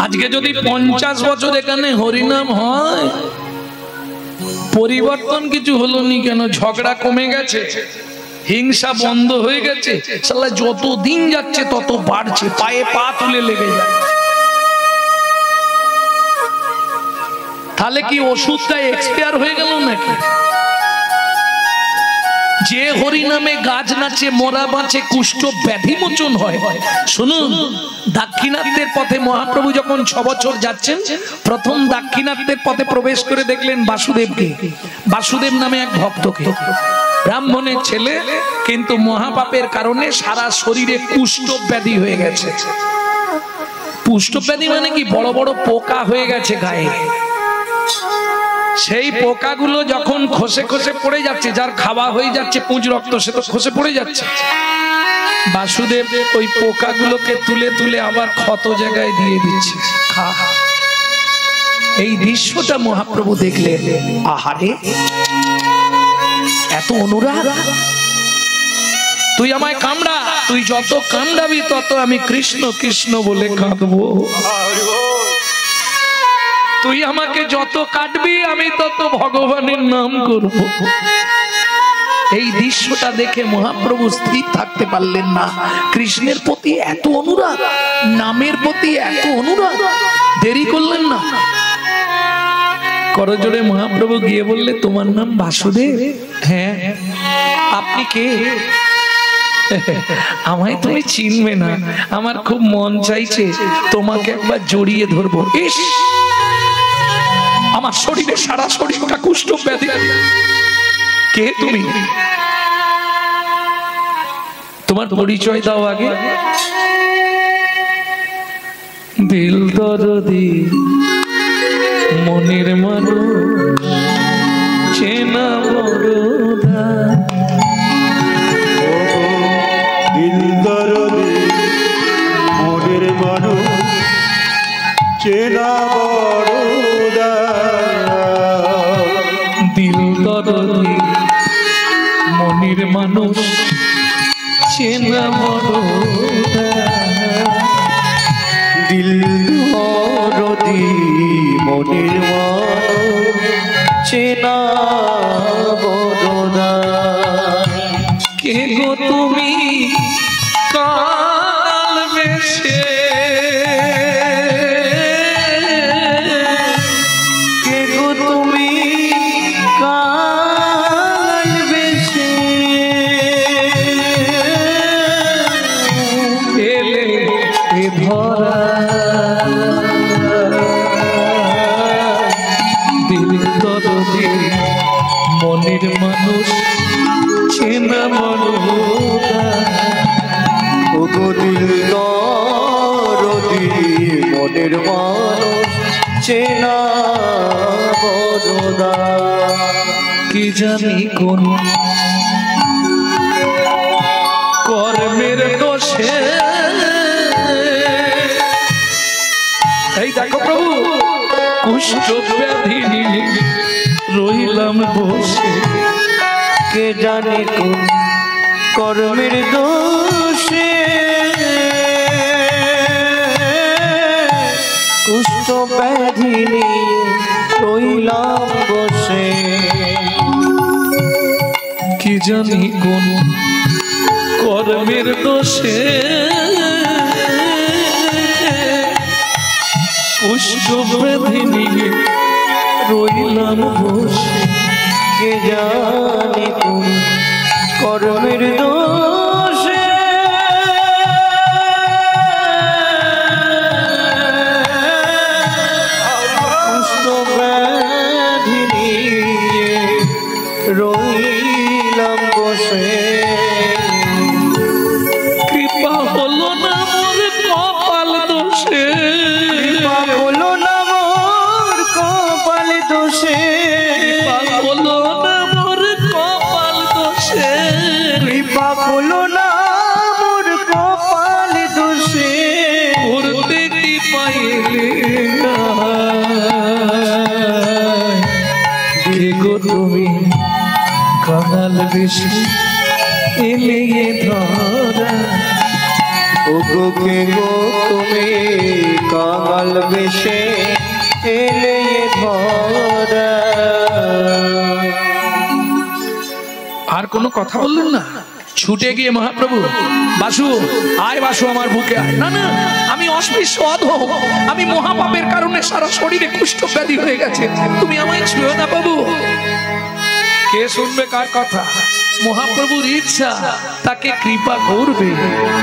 আজকে যদি 50 বছর এখানে হরিনাম হয়, পরিবর্তন কিছু হলো নি কেন? ঝগড়া কমে গেছে, হিংসা বন্ধ হয়ে গেছে। শালা যত দিন যাচ্ছে তত বাড়ছে, পায়ে পা তুলে লেগে যায়। তাহলে কি ওষুধটা এক্সপায়ার হয়ে গেল নাকি? যে হরিনামে গাছ নাচে, মোরা বাঁচে, কুষ্ঠ ব্যাধি মোচন হয়। শুনুন, দাক্ষিণাত্যের পথে মহাপ্রভু যখন 6 বছর যাচ্ছেন, প্রথম দাক্ষিণাত্যের পথে প্রবেশ করে দেখলেন বাসুদেবকে। বাসুদেব নামে এক ভক্তকে, ব্রাহ্মণের ছেলে, কিন্তু মহাপাপের কারণে সারা শরীরে কুষ্ঠ ব্যাধি হয়ে গেছে। কুষ্ঠ ব্যাধি মানে কি? বড় বড় পোকা হয়ে গেছে গায়ে। সেই পোকাগুলো যখন খসে খসে পড়ে যাচ্ছে, যার খাওয়া হয়ে যাচ্ছে পুঁজ রক্ত, সে তো খসে পড়ে যাচ্ছে। বাসুদেব ওই পোকাগুলোকে তুলে তুলে আবার ক্ষত জায়গায় দিয়ে দিচ্ছে, খা। এই দৃশ্যটা মহাপ্রভু দেখলেন। আহারে, এত অনুরাগ! তুই আমায় কামড়া, তুই যত কামড়াবি তত আমি কৃষ্ণ কৃষ্ণ বলে কাঁদবো। তুই আমাকে যত কাটবি আমি তত ভগবানের নাম করব। এই দৃশ্যটা দেখে মহাপ্রভু স্থির থাকতে পারলেন না। কৃষ্ণের প্রতি এত অনুরাগ, নামের প্রতি এত অনুরাগ, দেরি করলেন না। করজোড়ে মহাপ্রভু গিয়ে বললে, তোমার নাম বাসুদেব? হ্যাঁ। আপনি কে? আমায় তুমি চিনবে না, আমার খুব মন চাইছে তোমাকে একবার জড়িয়ে ধরবো। ইস, আমার শরীরে সারা শরীরটা কুষ্ঠ ব্যাধি। কে তুমি? তোমার পরিচয় দাও আগে। দিল দরদি মনের মানুষ, চেনা বড়দা। দিল দরদি মনের মানুষ, চেনা বড়দা। দিল দরদি মনের মানুষ, চেনা বড়দা। দিল দরদি মনের মানুষ, চেনা বড়দা। কে গো তুমি কাল বেশে, কে গো তুমি কাল বেশে, এলে এ ধরা। দিল দরদি মনের মানুষ, চেনা বড়দা। ওগো দিল দরদি মনের মানুষ, চেনা বড়দা। কি জানি কোন কর্মের দোষে, এই দেখো প্রভু, কুষ্ঠ ব্যাধি নিয়ে রইলাম বসে। কে জানে কোন কর্মের দোষে, কুষ্ঠ ব্যাধি নিয়ে রইলাম বসে। কি জানি কোন কর্মের দোষে, কুষ্ঠ ব্যাধি নিয়ে রইলাম বসে। কে জানে কোন কর্মের দোষে, কুষ্ঠ ব্যাধি নিয়ে রইলাম বসে। কৃপা হলো না মোর কপাল দোষে, কৃপা হলো না মোর কপাল দোষে, কৃপা হলো না মোর কপাল দোষে। কৃপা হলো না মোর কপাল দোষে। করতে কি পাইলে না, কে গো তুমি কাঙাল বেশি, এলে এ ধরা। ওগো কে গো তুমি কাঙাল বেশে এলে এ ধরা। আর কোনো কথা বললেন না? ছুটে গিয়ে মহাপ্রভু, বাসু আয়, বাসু আমার বুকে আয়। না না, আমি অস্পৃশ্য অধম, আমি মহাপাপের কারণে সারা শরীরে কুষ্ঠ ব্যাধি হয়ে গেছে, তুমি আমায় ছুঁয়ো না বাবু। কে শুনবে কার কথা? মহাপ্রভুর ইচ্ছা, তাকে কৃপা করবে।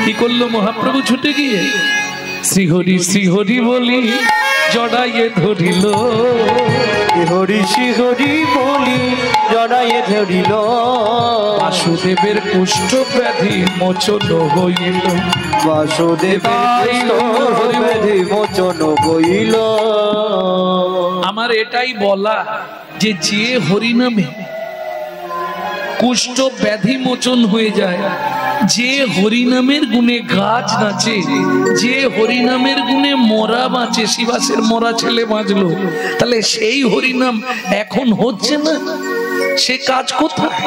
কি করলো মহাপ্রভু? ছুটে গিয়ে শ্রীহরি শ্রীহরি বলি জড়াইয়ে ধরিল, হরি শ্রীহরি বলি জড়াইয়ে ধরিল, বাসুদেবের কুষ্ঠ ব্যাধি মোচন হইল, বাসুদেবের ব্যাধি মোচন হইল। আমার এটাই বলা যে যে হরিনামে কুষ্ঠ ব্যাধি মোচন হয়ে যায়, যে হরিনামের গুণে গাছ নাচে, যে হরিনামের গুণে মরা বাঁচে, শিবাসের মরা ছেলে বাঁচলো, তাহলে সেই হরিনাম এখন হচ্ছে না, সে কাজ কোথায়?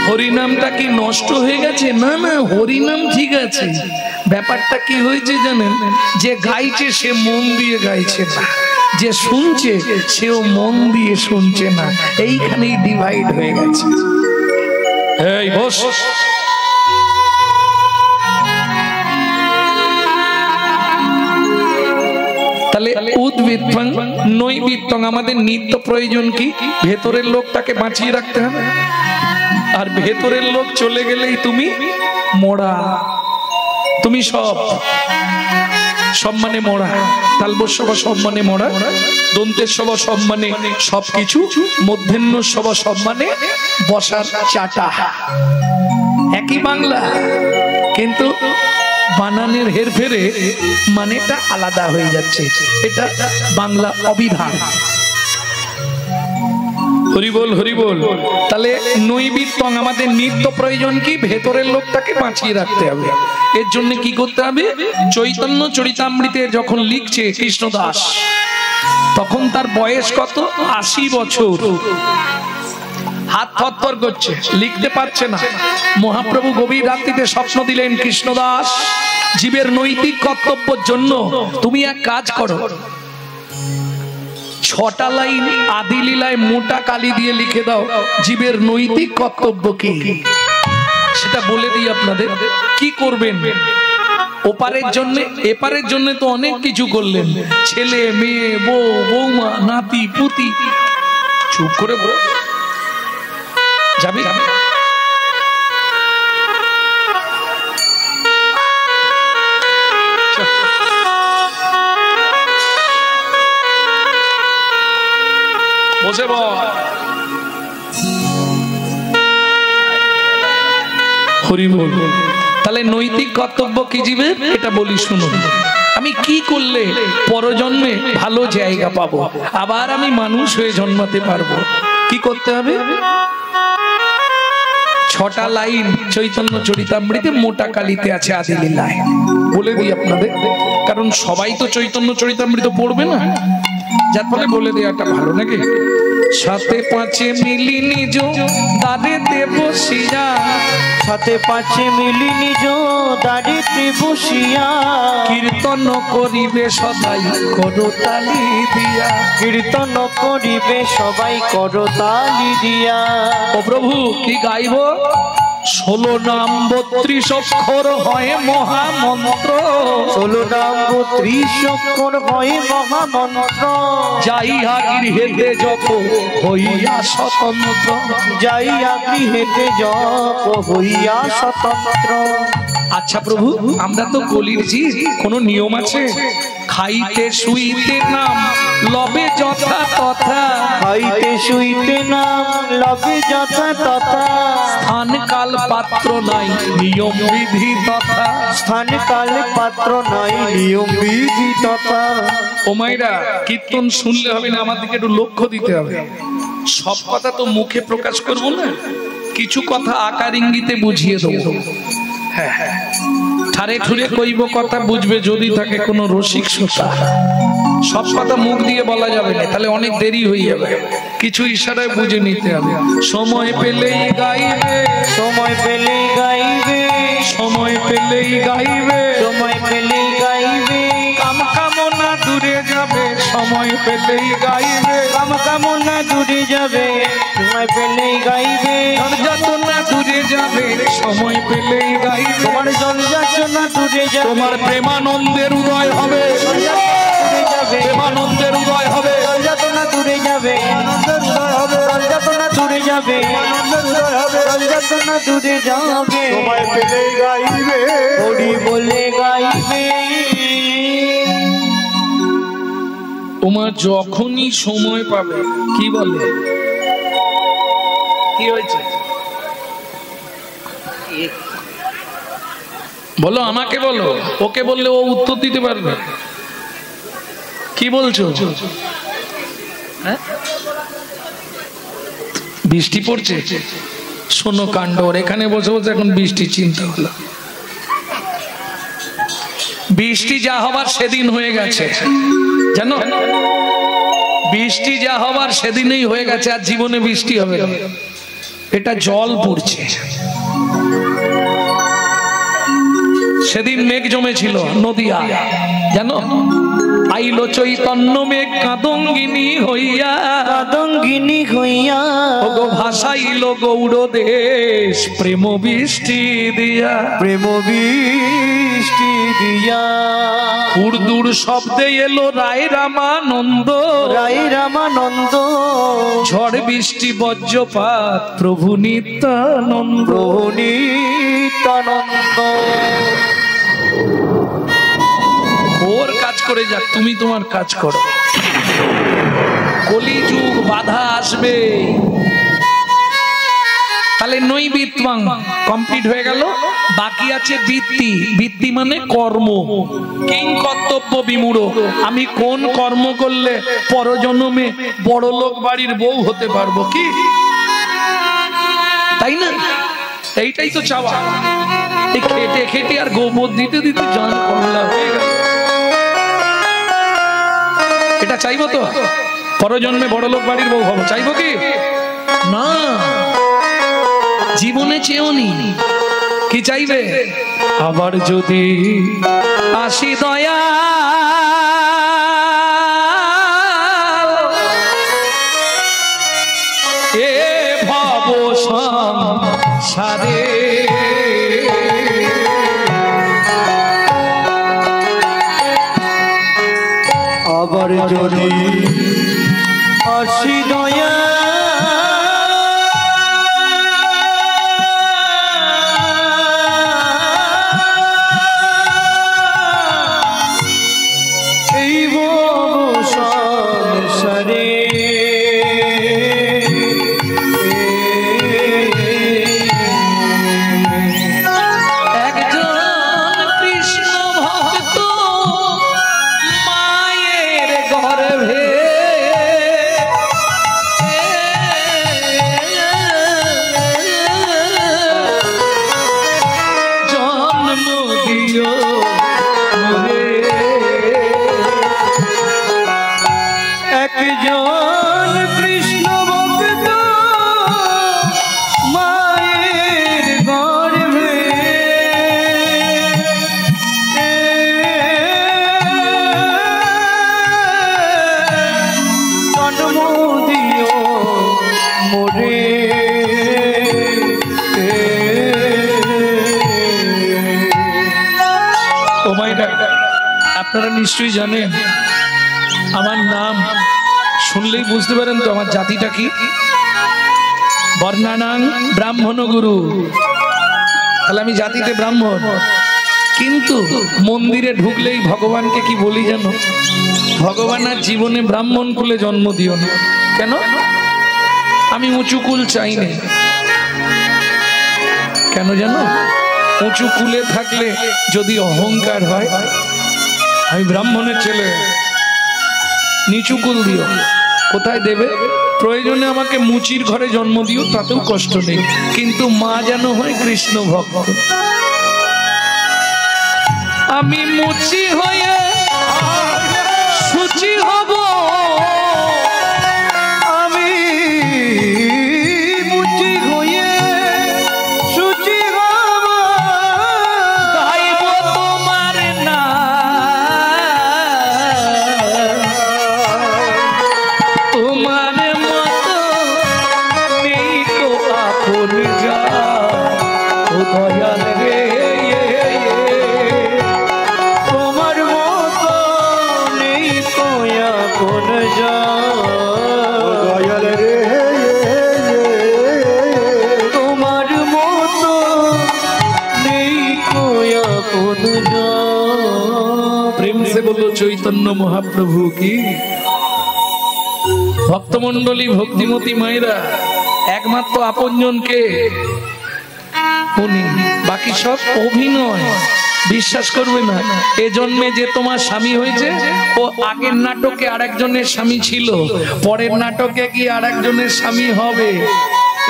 হরিনামটা কি নষ্ট হয়ে গেছে? না না, হরিনাম ঠিক আছে। ব্যাপারটা কি হয়েছে জানেন? যে গাইছে সে মন দিয়ে গাইছে না, যে শুনছে সেও মন দিয়ে শুনছে না, এইখানেই ডিভাইড হয়ে গেছে। এই বস, তাহলে উদ্বৃত্তং নৈবৃত্তং, আমাদের নিত্য প্রয়োজন কি? ভেতরের লোকটাকে বাঁচিয়ে রাখতে হবে, আর ভেতরের লোক চলে গেলেই তুমি মোড়া, তুমি সব সম্মানে মোড়া। তালবস্য সম্মানে মোড়া, দন্তের সব সম্মানে সবকিছু, মধ্যাহ্ন সব সম্মানে বসার চাটা। একই বাংলা, কিন্তু বানানের হেরফেরে মানেটা আলাদা হয়ে যাচ্ছে। এটা বাংলা অবিধান। হরিবোল হরিবোল। তাহলে নৈবিত্তং, আমাদের নিত্য প্রয়োজন কি? ভেতরের লোকটাকে বাঁচিয়ে রাখতে হবে। এর জন্য কি করতে হবে? চৈতন্য চরিতামৃতে যখন লিখছে কৃষ্ণদাস, তখন তার বয়স কত? 80 বছর। হাত থরথর করছে, লিখতে পারছে না। মহাপ্রভু গভীর রাত্রিতে স্বপ্ন দিলেন, কৃষ্ণদাস, জীবের নৈতিক কর্তব্যের জন্য তুমি এক কাজ করো, 6টা লাইন আদি লীলায় মোটা কালি দিয়ে লিখে দাও, জীবের নৈতিক কর্তব্য কি, সেটা বলে দিই আপনাদের। কি করবেন? ওপারের জন্য এপারের জন্য তো অনেক কিছু করলেন, ছেলে মেয়ে বউ বৌমা নাতি পুতি। চুপ করে বল, যাবি? বসে বল। হরি বল। তাহলে নৈতিক কর্তব্য কি জীবের? এটা বলি শুনুন। আমি কি করলে পরজন্মে ভালো জায়গা পাবো, আবার আমি মানুষ হয়ে জন্মাতে পারবো? কি করতে হবে? 6টা লাইন চৈতন্য চরিতামৃতে মোটা কালিতে আছে আদি লীলায়। বলে দিই আপনাদের, কারণ সবাই তো চৈতন্য চরিতামৃত পড়বে না, যার ফলে বলে দেওয়াটা ভালো নাকি? 7 5 মিলি নিজ দাঁড়িতে বসিয়া, 7 5 মিলি নিজ দাঁড়িতে বসিয়া, কীর্তন করিবে সদাই করতালি দিয়া, কীর্তন করিবে সবাই করতালি দিয়া। ও প্রভু, কি গাইব? 16 নাম 32 অক্ষর হয় মহামন্ত্র, 16 নাম 32 অক্ষর হয় মহামন্ত্র, যাইয়া গৃহেতে জপ হইয়া স্বতন্ত্র, যাইয়া গৃহেতে জপ হইয়া স্বতন্ত্র। আচ্ছা প্রভু, আমরা তো কলির জীব, কোনো নিয়ম আছে? খাইতে শুইতে নাম লবে যথা তথা, খাইতে শুইতে নাম লবে যথা তথা, স্থান কাল পাত্র নাই নিয়ম বিধি তথা, স্থান কাল পাত্র নাই নিয়ম বিধি তথা। ও মাইরা, কীর্তন শুনলে হবে না, আমার দিকে একটু লক্ষ্য দিতে হবে। সব কথা তো মুখে প্রকাশ করব না, কিছু কথা আকার ইঙ্গিতে বুঝিয়ে দেবো। হ্যাঁ হ্যাঁ, ঠারে ঠুরে কইব কথা, বুঝবে যদি থাকে কোনো রসিক শ্রোতা। সব কথা মুখ দিয়ে বলা যাবে না, তাহলে অনেক দেরি হয়ে যাবে, কিছু ইশারায় বুঝে নিতে হবে। সময় পেলেই গাইবে, সময় পেলেই গাইবে, সময় পেলেই গাইবে, সময় পেলেই গাইবে, কাম কামনা দূরে যাবে, সময় পেলেই গাইবে, কাম কামনা দূরে যাবে, সময় পেলেই গাইবে, যাতনা দূরে যাবে, সময় পেলেই গাইবে, তোমার জল যাচনা দূরে যাবে, তোমার প্রেমানন্দের উদয় হবে, দূরে যাবে, প্রেমানন্দের উদয় হবে, জল যাতনা দূরে যাবে, আনন্দের উদয় হবে, জল যাতনা দূরে যাবে, আনন্দের উদয় হবে, জল যাতনা দূরে যাবে, সময় পেলেই গাইবে, হরি বলে গাইবে। তোমার যখনই সময় পাবে, কি বলে, কি হয়েছে বলো, আমাকে বলো, ওকে বললে ও উত্তর দিতে পারবে। কি বলছো? হ্যাঁ? বৃষ্টি পড়ছে, শোনো কাণ্ড, ওর এখানে বসে বসে এখন বৃষ্টি চিন্তা হলো। বৃষ্টি যা হবার সেদিন হয়ে গেছে, জানো, বৃষ্টি যা হবার সেদিনেই হয়ে গেছে, আর জীবনে বৃষ্টি হবে না। এটা জল পড়ছে, সেদিন মেঘ জমেছিল নদিয়া, জানো, আইলো চৈতন্য মেঘ কাদঙ্গিনী হইয়া, কাদঙ্গিনী হইয়া, ওগো ভাসাইল গৌড় দেশ প্রেম বৃষ্টি দিয়া, প্রেম বৃষ্টি দিয়া, দূর শব্দে এলো রায় রামানন্দ, রাই রামানন্দ, ঝড় বৃষ্টি বজ্রপাত প্রভু নিত্যানন্দ, নিত্যানন্দ। ওর কাজ করে যাক, তুমি তোমার কাজ করো। কলিযুগ বাধা আসবে, তাহলে নৈবিত্বাং কমপ্লিট হয়ে গেল, বাকি আছে বৃত্তি। বৃত্তি মানে কর্ম। কিং কর্তব্য বিমূঢ়, আমি কোন কর্ম করলে পরজন্মে বড় লোক বাড়ির বউ হতে পারবো, কি তাই না? এইটাই তো চাওয়া। এই খেটে খেটে আর গোবর দিতে দিতে জান কমলা হয়ে গেল। এটা চাইবো তো, পরজন্মে বড় লোক বাড়ির বউ হবো, চাইবো কি না? জীবনে চেয়েও নি, কি চাইবে? আবার যদি আসি দয়া, এ ভব সংসারে, আবার যদি আসি দয়া, এই ভব সংসারে, একজন কৃষ্ণ ভক্ত মায়ের গর্ভে জন্ম দিও মোরে, একজন কৃষ্ণ ভক্ত মায়ের গর্ভে জন্ম দিও মোরে। ও মাইরা, আপনারা নিশ্চয়ই জানেন আমার নাম শুনলেই বুঝতে পারেন তো আমার জাতিটা কি। বর্ণানাং ব্রাহ্মণ গুরু, তাহলে আমি জাতিতে ব্রাহ্মণ। কিন্তু মন্দিরে ঢুকলেই ভগবানকে কি বলি জানো? ভগবান আর জীবনে ব্রাহ্মণ কুলে জন্ম দিও না। কেন? আমি উঁচু কুল চাই না। কেন জানো? উঁচু কুলে থাকলে যদি অহংকার হয়, আমি ব্রাহ্মণের ছেলে, নিচু কুল দিও, কোথায় দেবে? প্রয়োজনে আমাকে মুচির ঘরে জন্ম দিও, তাতেও কষ্ট নেই, কিন্তু মা যেন হয় কৃষ্ণ ভক্ত। আমি মুচি হয়ে সুচি শুচি হব আমি মুচি হয়ে শুচি হব গাইব তোমার নাম তোমার মতো নেই তো আপন যা ও দয়াল রে তোমার মতো নেই কোয়া কোন যা দয়াল রে তোমার মতো নেই কোয়া কোন যা प्रेम से बोलो चैतन्य महाप्रभु की भक्तमंडली भक्तिमती मायरा एकमात्र आपनजन के उनी बाकी सब अभिनय বিশ্বাস করবে না এই জন্মে যে তোমার স্বামী হয়েছে ও আগের নাটকে আরেকজনের স্বামী ছিল পরের নাটকে কি আরেকজনের স্বামী হবে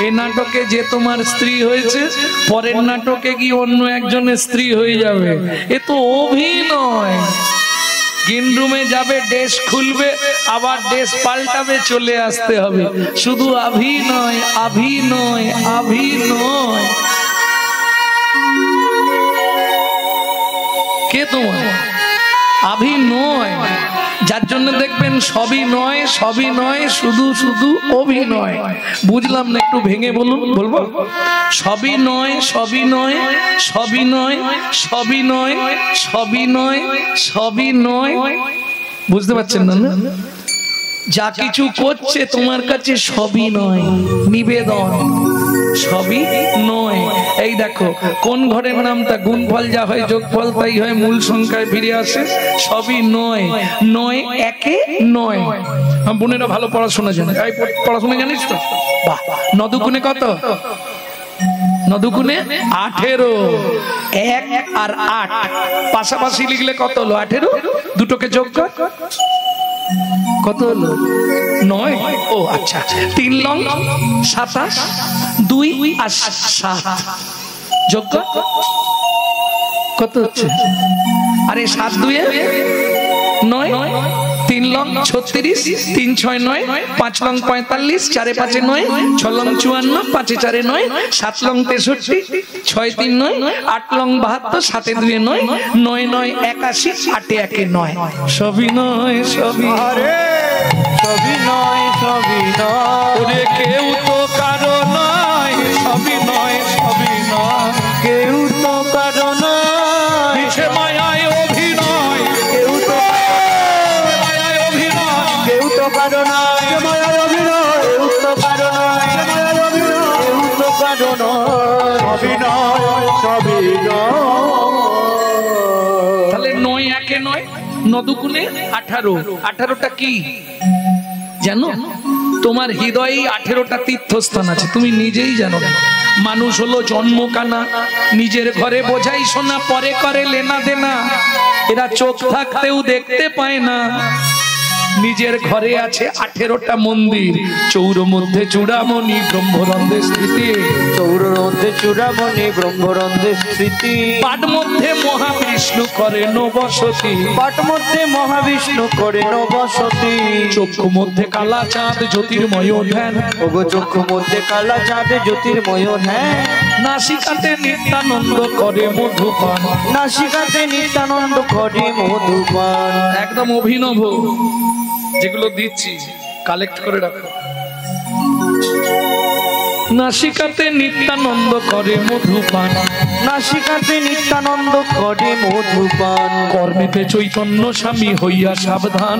এই নাটকে যে তোমার স্ত্রী হয়েছে পরের নাটকে কি অন্য একজনের স্ত্রী হয়ে যাবে এ তো অভিনয় গ্রিন রুমে যাবে ড্রেস খুলবে আবার ড্রেস পাল্টাবে চলে আসতে হবে শুধু অভিনয় অভিনয় অভিনয় কে তোমার অভিনয় যার জন্য দেখবেন সবই নয় শুধু শুধু অভিনয় বুঝলাম না একটু ভেঙে বলুন বলবো সবই নয় সবই নয় সবই নয় সবই নয় সবই নয় সবই নয় বুঝতে পারছেন না যা কিছু করছে তোমার কাছে সবই নয় নিবেদন সবই নয় এই দেখো কোন ঘরের নামটা গুণফল যা হয় যোগফল তাই হয় মূল সংখ্যায় ফিরে আসে সবই নয় নয় একে নয় বোনেরা ভালো পড়াশোনা জানে এই পড়াশোনা জানিস তো বাহ নদুগুণে কত নদুগুণে 18 1 আর 8 পাশাপাশি লিখলে কত হলো 18 দুটোকে যোগ কর কত হলো 9 ও আচ্ছা 3 লং 27 2 আর 7 যোগ কর কত হচ্ছে আরে 7 2 এ 9 3 long 36 3 6 9 5 long 45 4 5 9 6 long 54 5 4 9 7 long 63 6 3 9 8 long 72 7 2 9 9 9 81 8 1 9 সবই নয় সবই আরে সবই নয় ওরে কেউ তো কারো নয় সবই নয় কেউ তো কারো নয় পিছে মায়ায় অভিনয় কেউ তো মায়ায় অভিনয় কেউ তো কারো নয় মায়ার অভিনয় কেউ তো কারো নয় মায়ার অভিনয় কেউ তো কারো নয় সবই নয় তাহলে 9 একে 9 নদুকুনে 18টা কি জানো তোমার হৃদয়ে 18টা তীর্থস্থান আছে তুমি নিজেই জানো না মানুষ হলো জন্মকানা নিজের ঘরে বোঝাই শোনা পরে করে লেনা দেনা এরা চোখ থাকতেও দেখতে পায় না নিজের ঘরে আছে 18টা মন্দির চৌর মধ্যে চূড়ামণি ব্রহ্মরন্ধ্রে স্থিতি চৌররন্ধ্রে চূড়ামণি ব্রহ্মরন্ধ্রে স্থিতি পাট মধ্যে মহাবিষ্ণু করেন বসতি পাট মধ্যে মহাবিষ্ণু করেন বসতি চক্ষু মধ্যে কালা চাঁদ জ্যোতির্ময় ধ্যান ওগো চক্ষু মধ্যে কালা চাঁদ জ্যোতির্ময় হ্যাঁ নাসিকাতে নিত্যানন্দ করে মধুপান নাসিকাতে নিত্যানন্দ করে মধুপান একদম অভিনব যেগুলো দিচ্ছি কালেক্ট করে রাখো নাসিকাতে নিত্যানন্দ করে মধুপান নাসিকাতে নিত্যানন্দ করে মধুপান কর্মেতে চৈতন্য স্বামী হইয়া সাবধান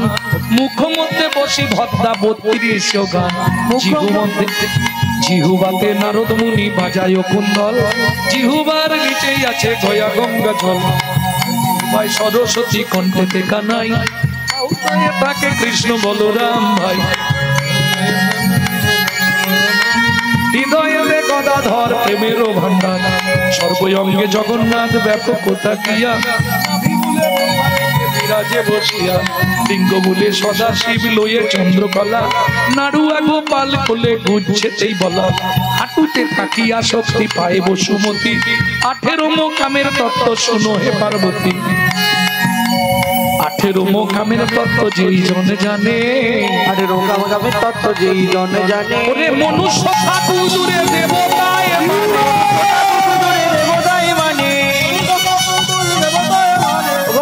মুখ মধ্যে বসি ভদ্রা 32 গান জিহু মধ্যে জিহুবাতে নারদ মুনি বাজায় কুন্দল জিহুবার নিচেই আছে গয়া গঙ্গা জল ভাই সরস্বতী কণ্ঠেতে কানাই তাকে কৃষ্ণ বলরাম ভাই হৃদয়ে গদাধর প্রেমের ভান্ডার সর্বঙ্গে জগন্নাথ ব্যাপক থাকিয়া বিরাজে বসিয়া লিঙ্গ বলে সদা শিব লয়ে চন্দ্রকলা নাড়ুয়া গোপাল কোলে গুজছেতেই বলা হাঁটুতে থাকিয়া শক্তি পায় বসুমতী 18 মোকামের তত্ত্ব শুনো হে পার্বতী আঠেরো মোকামের তত্ত্ব যেই জন জানে, আরে রোগা মোকামের তত্ত্ব যেই জন জানে, ওরে মনুষ্য থাকু দূরে দেবতায় দেবতায় মানে,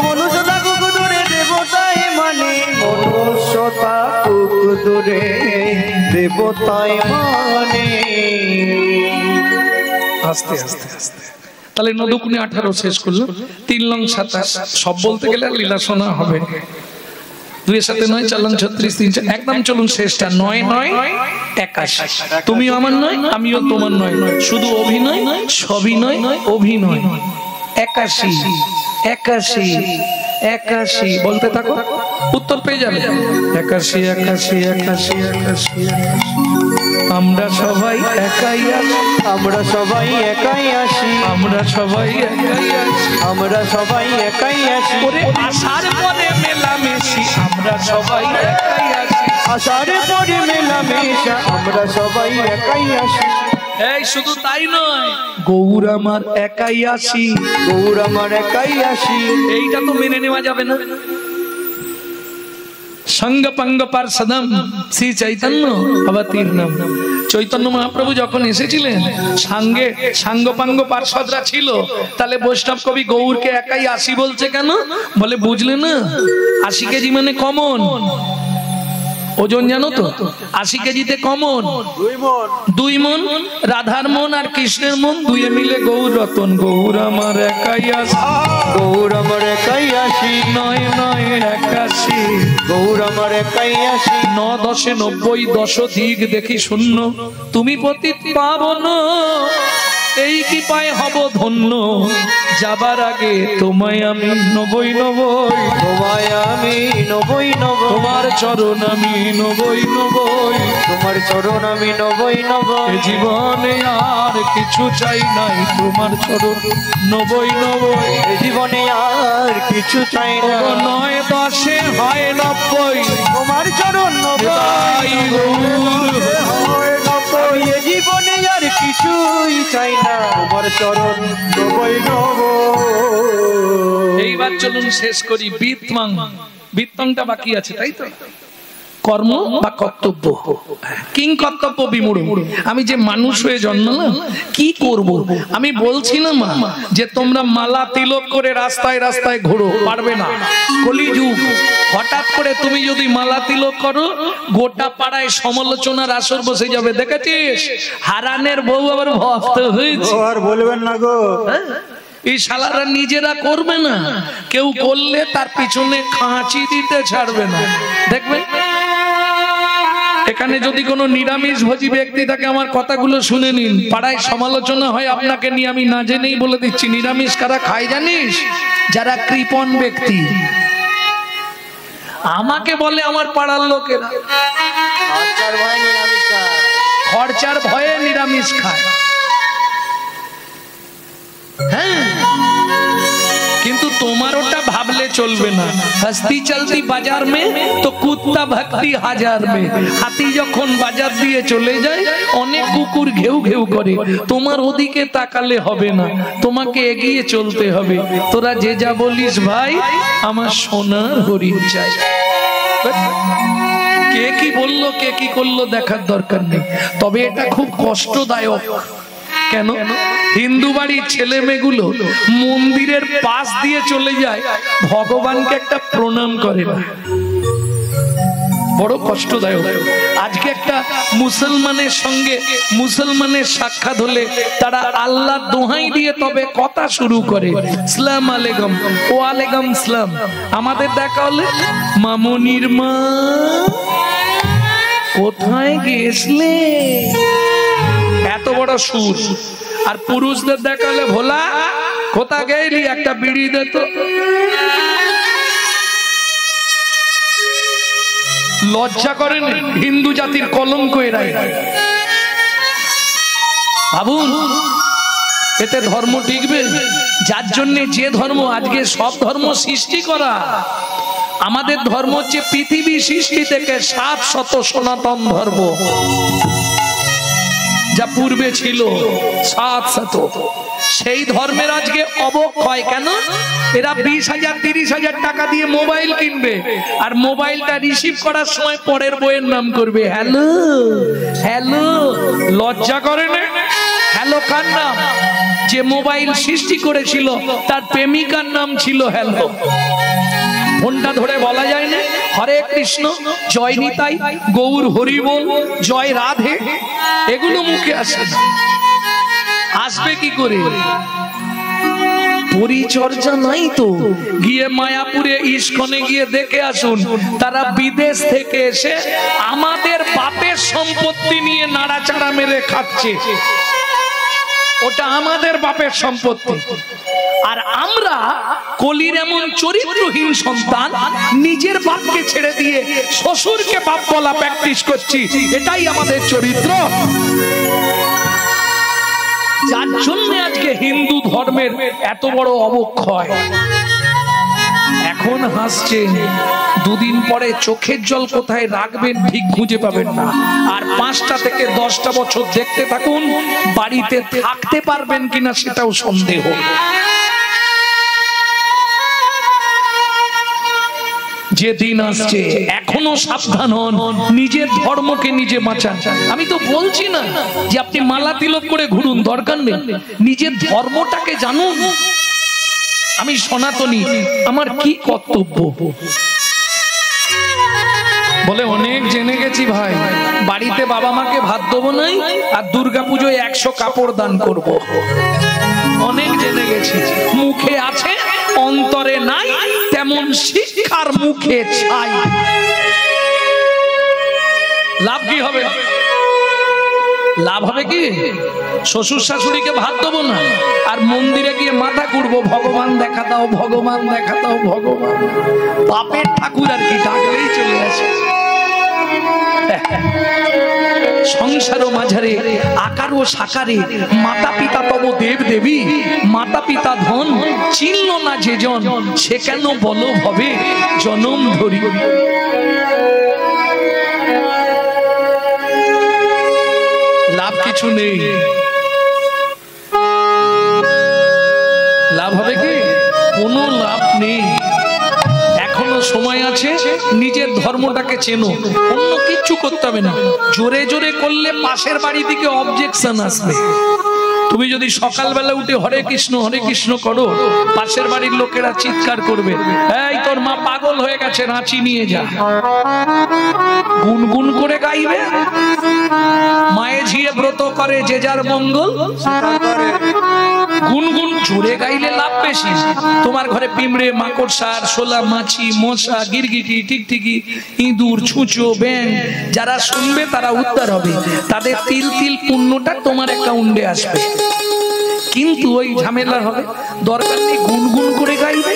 মনুষ্য থাকুক দূরে দেবতায় মানে, মনুষ্য থাকুক দূরে দেবতায় মানে। আস্তে আস্তে আস্তে তাহলে নদুকুনি 18 শেষ করলো, 3 লং 27 সব বলতে গেলে লীলা শোনা হবে। 2 এর সাথে 9 4 লং 36 3 4 একদম চলুন শেষটা 9 9 81। তুমি আমার নয় আমিও তোমার নয়, শুধু অভিনয় সবিনয় অভিনয়। 81 81 81 বলতে থাকো, উত্তর পেয়ে যাবে। 81 81 81 81। আমরা সবাই একাই আছি, আমরা সবাই একাই আসি, আমরা সবাই একাই আছি, আমরা সবাই একাই আসি, ওরে আসার পরে মেলামেশি, আমরা সবাই একাই আছি। আসার পরে মেলামেশা, আমরা সবাই একাই আসি। এই শুধু তাই নয়, গৌর আমার একাই আসি, গৌর আমার একাই আসি। এইটা তো মেনে নেওয়া যাবে না। সঙ্গ পঙ্গ পার্ষদম শ্রী চৈতন্য অবতীর্ণম। চৈতন্য মহাপ্রভু যখন এসেছিলেন সাঙ্গে সাঙ্গপাঙ্গ পার্ষদরা ছিল, তাহলে বৈষ্ণব কবি গৌরকে একাই আসি বলছে কেন? বলে বুঝলে না, 80 কেজি মানে কমন ওজন, জানো তো 80 কেজিতে কমন 2 মন, রাধার মন আর কৃষ্ণের মন দুয়ে মিলে গৌর রতন। গৌর আমার একাই আসি, গৌর আমার একাই আসি, 9 9 81। গৌর আমার একাই আসি। 9 10 90 10 দিক দেখি শূন্য, তুমি পতিত পাবন এই কি পায় হব ধন্য। যাবার আগে তোমায় আমি নবই নবই, তোমায় আমি নবই নবই, তোমার চরণ আমি নবই নবই, তোমার চরণ আমি নবই নবই। এ জীবনে আর কিছু চাই নাই, তোমার চরণ নবই নবই। এ জীবনে আর কিছু চাই না, 9 10 হয় 90, তোমার চরণ তাই গৌর হয় নবই। এ জীবনে আর কিছুই চাই না, তোমার চরণ নবই নবই। এইবার চলুন শেষ করি। বিত্তং, বিত্তংটা বাকি আছে তাই তো, কর্ম বা কর্তব্য। কিং কর্তব্য বিমূঢ়। আমি যে মানুষ হয়ে জন্মালাম কি করব? আমি বলছিলাম যে তোমরা মালা তিলক করে রাস্তায় রাস্তায় ঘোরো, পারবে না, কলিযুগ। হঠাৎ করে তুমি যদি মালা তিলক করো, গোটা পাড়ায় সমালোচনার আসর বসে যাবে। দেখেছিস হারানের বউ আবার ভক্ত হয়েছে, আর বলবেন না গো। এই শালারা নিজেরা করবে না, কেউ করলে তার পিছনে খাঁচি দিতে ছাড়বে না। দেখবেন এখানে যদি কোনো নিরামিষ ভোজী ব্যক্তি থাকে, আমার কথাগুলো শুনে নিন। পাড়ায় সমালোচনা হয় আপনাকে নিয়ে, আমি না জেনেই বলে দিচ্ছি। নিরামিষ কারা খায় জানিস? যারা কৃপণ ব্যক্তি। আমাকে বলে আমার পাড়ার লোকেরা খরচার ভয়ে নিরামিষ খায়। হ্যাঁ, কিন্তু তোমার ওটা ভাবলে চলবে না। হস্তি চলতি বাজার মে তো কুত্তা ভক্তি হাজার মে। হাতি যখন বাজার দিয়ে চলে যায়, অনেক কুকুর ঘেউ ঘেউ করে। তোমার ওদিকে তাকালে হবে না, তোমাকে এগিয়ে চলতে হবে। তোরা যে যা বলিস ভাই, আমার সোনার হরিণ চাই। কে কি বললো, কে কি করলো দেখার দরকার নেই। তবে এটা খুব কষ্টদায়ক। কেন? হিন্দু বাড়ির ছেলে মেয়েগুলো মন্দিরের পাশ দিয়ে চলে যায়, ভগবানকে একটা প্রণাম করে না। বড় কষ্টদায়ক। আজকে একটা মুসলমানের সঙ্গে মুসলমানের সাক্ষাৎ হলে তারা আল্লাহ দোহাই দিয়ে তবে কথা শুরু করে, সালাম আলাইকুম, ও আলাইকুম সালাম। আমাদের দেখা হলে মামনির মা কোথায় গেছলে, এত বড় সুর। আর পুরুষদের দেখালে ভোলা কোথা গেলি, একটা বিড়ি দে তো। লজ্জা করেন? হিন্দু জাতির কলঙ্ক এরাই। ভাবুন এতে ধর্ম টিকবে? যার জন্য যে ধর্ম, আজকে সব ধর্ম সৃষ্টি করা। আমাদের ধর্ম হচ্ছে পৃথিবী সৃষ্টি থেকে 700 সনাতন ধর্ম। যা পূর্বে ছিল সাত শত। সেই ধর্মের আজকে অবক্ষয় কেন? এরা 20,000 30,000 টাকা দিয়ে মোবাইল কিনবে, আর মোবাইলটা রিসিভ করার সময় পরের বইয়ের নাম করবে হ্যালো হ্যালো। লজ্জা করে না? হ্যালো কার নাম? যে মোবাইল সৃষ্টি করেছিল তার প্রেমিকার নাম ছিল হ্যালো। ফোনটা ধরে বলা যায় না হরে কৃষ্ণ, জয় নিতাই, গৌর হরি বল, জয় রাধে, এগুলো মুখে আসে না। আসবে কি করে? পরিচর্যা নাই তো। গিয়ে মায়াপুরে ইস্কনে গিয়ে দেখে আসুন, তারা বিদেশ থেকে এসে আমাদের বাপের সম্পত্তি নিয়ে নাড়াচাড়া মেরে খাচ্ছে। ওটা আমাদের বাপের সম্পত্তি। আর আমরা কলির এমন চরিত্রহীন সন্তান, নিজের বাপকে ছেড়ে দিয়ে শ্বশুরকে বাপ বলা প্র্যাকটিস করছি। এটাই আমাদের চরিত্র, যার জন্য আজকে হিন্দু ধর্মের এত বড় অবক্ষয়। এখন হাসছেন, দুদিন পরে চোখের জল কোথায় রাখবেন ঠিক খুঁজে পাবেন না। আর 5টা থেকে 10টা বছর দেখতে থাকুন, বাড়িতে থাকতে পারবেন কিনা সেটাও সন্দেহ। যে দিন আসছে, এখনো সাবধান হন, নিজের ধর্মকে নিজে বাঁচান। আমি তো বলছি না যে আপনি মালা তিলক করে ঘুরুন, দরকার নেই, নিজের ধর্মটাকে জানুন। আমি সনাতনী, আমার কি কর্তব্য? বলে অনেক জেনে গেছি ভাই, বাড়িতে বাবা মাকে ভাত দেবো নাই, আর দুর্গাপুজোয় 100 কাপড় দান করব। অনেক জেনে গেছি, মুখে আছে অন্তরে নাই, তেমন শিক্ষার মুখে ছাই। লাভ কি হবে? লাভ হবে কি? শ্বশুর শাশুড়িকে ভাত দেবো না, আর মন্দিরে গিয়ে মাথা কুড়বো, ভগবান দেখা দাও, ভগবান দেখা দাও, ভগবান। বাপের ঠাকুর আর কি, ডাকলেই চলে আসে। সংসার মাঝারে আকার ও সাকারে মাতা পিতা তব দেব দেবী, মাতা পিতা ধন চিনল না যে জন, সে কেন বলো হবে জনম ধরি। লাভ কিছু নেই। লাভ হবে কি? কোনো লাভ নেই। এখনো সময় আছে, নিজের ধর্মটাকে চেনো, অন্য কিচ্ছু করতে হবে না। জোরে জোরে করলে পাশের বাড়ি থেকে অবজেকশন আসবে। তুমি যদি সকালবেলা উঠে হরে কৃষ্ণ করো, পাশের বাড়ির লোকেরা চিৎকার করবে, এই তোর মা পাগল হয়ে গেছে, রাঁচি নিয়ে যা। গুনগুন করে গাইবে, মায়ে ঝিয়ে ব্রত করে যে যার মঙ্গল। গুনগুন জোরে গাইলে লাভ বেশি। তোমার ঘরে পিঁমড়ে, মাকড়সা, শোলা, মাছি, মশা, গিরগিটি, টিকটিকি, ইঁদুর, ছুঁচো, ব্যাঙ, যারা শুনবে তারা উদ্ধার হবে, তাদের তিল তিল পুণ্যটা তোমার অ্যাকাউন্টে আসবে। কিন্তু ওই ঝামেলা হবে, দরকার নেই, গুনগুন করে গাইবে।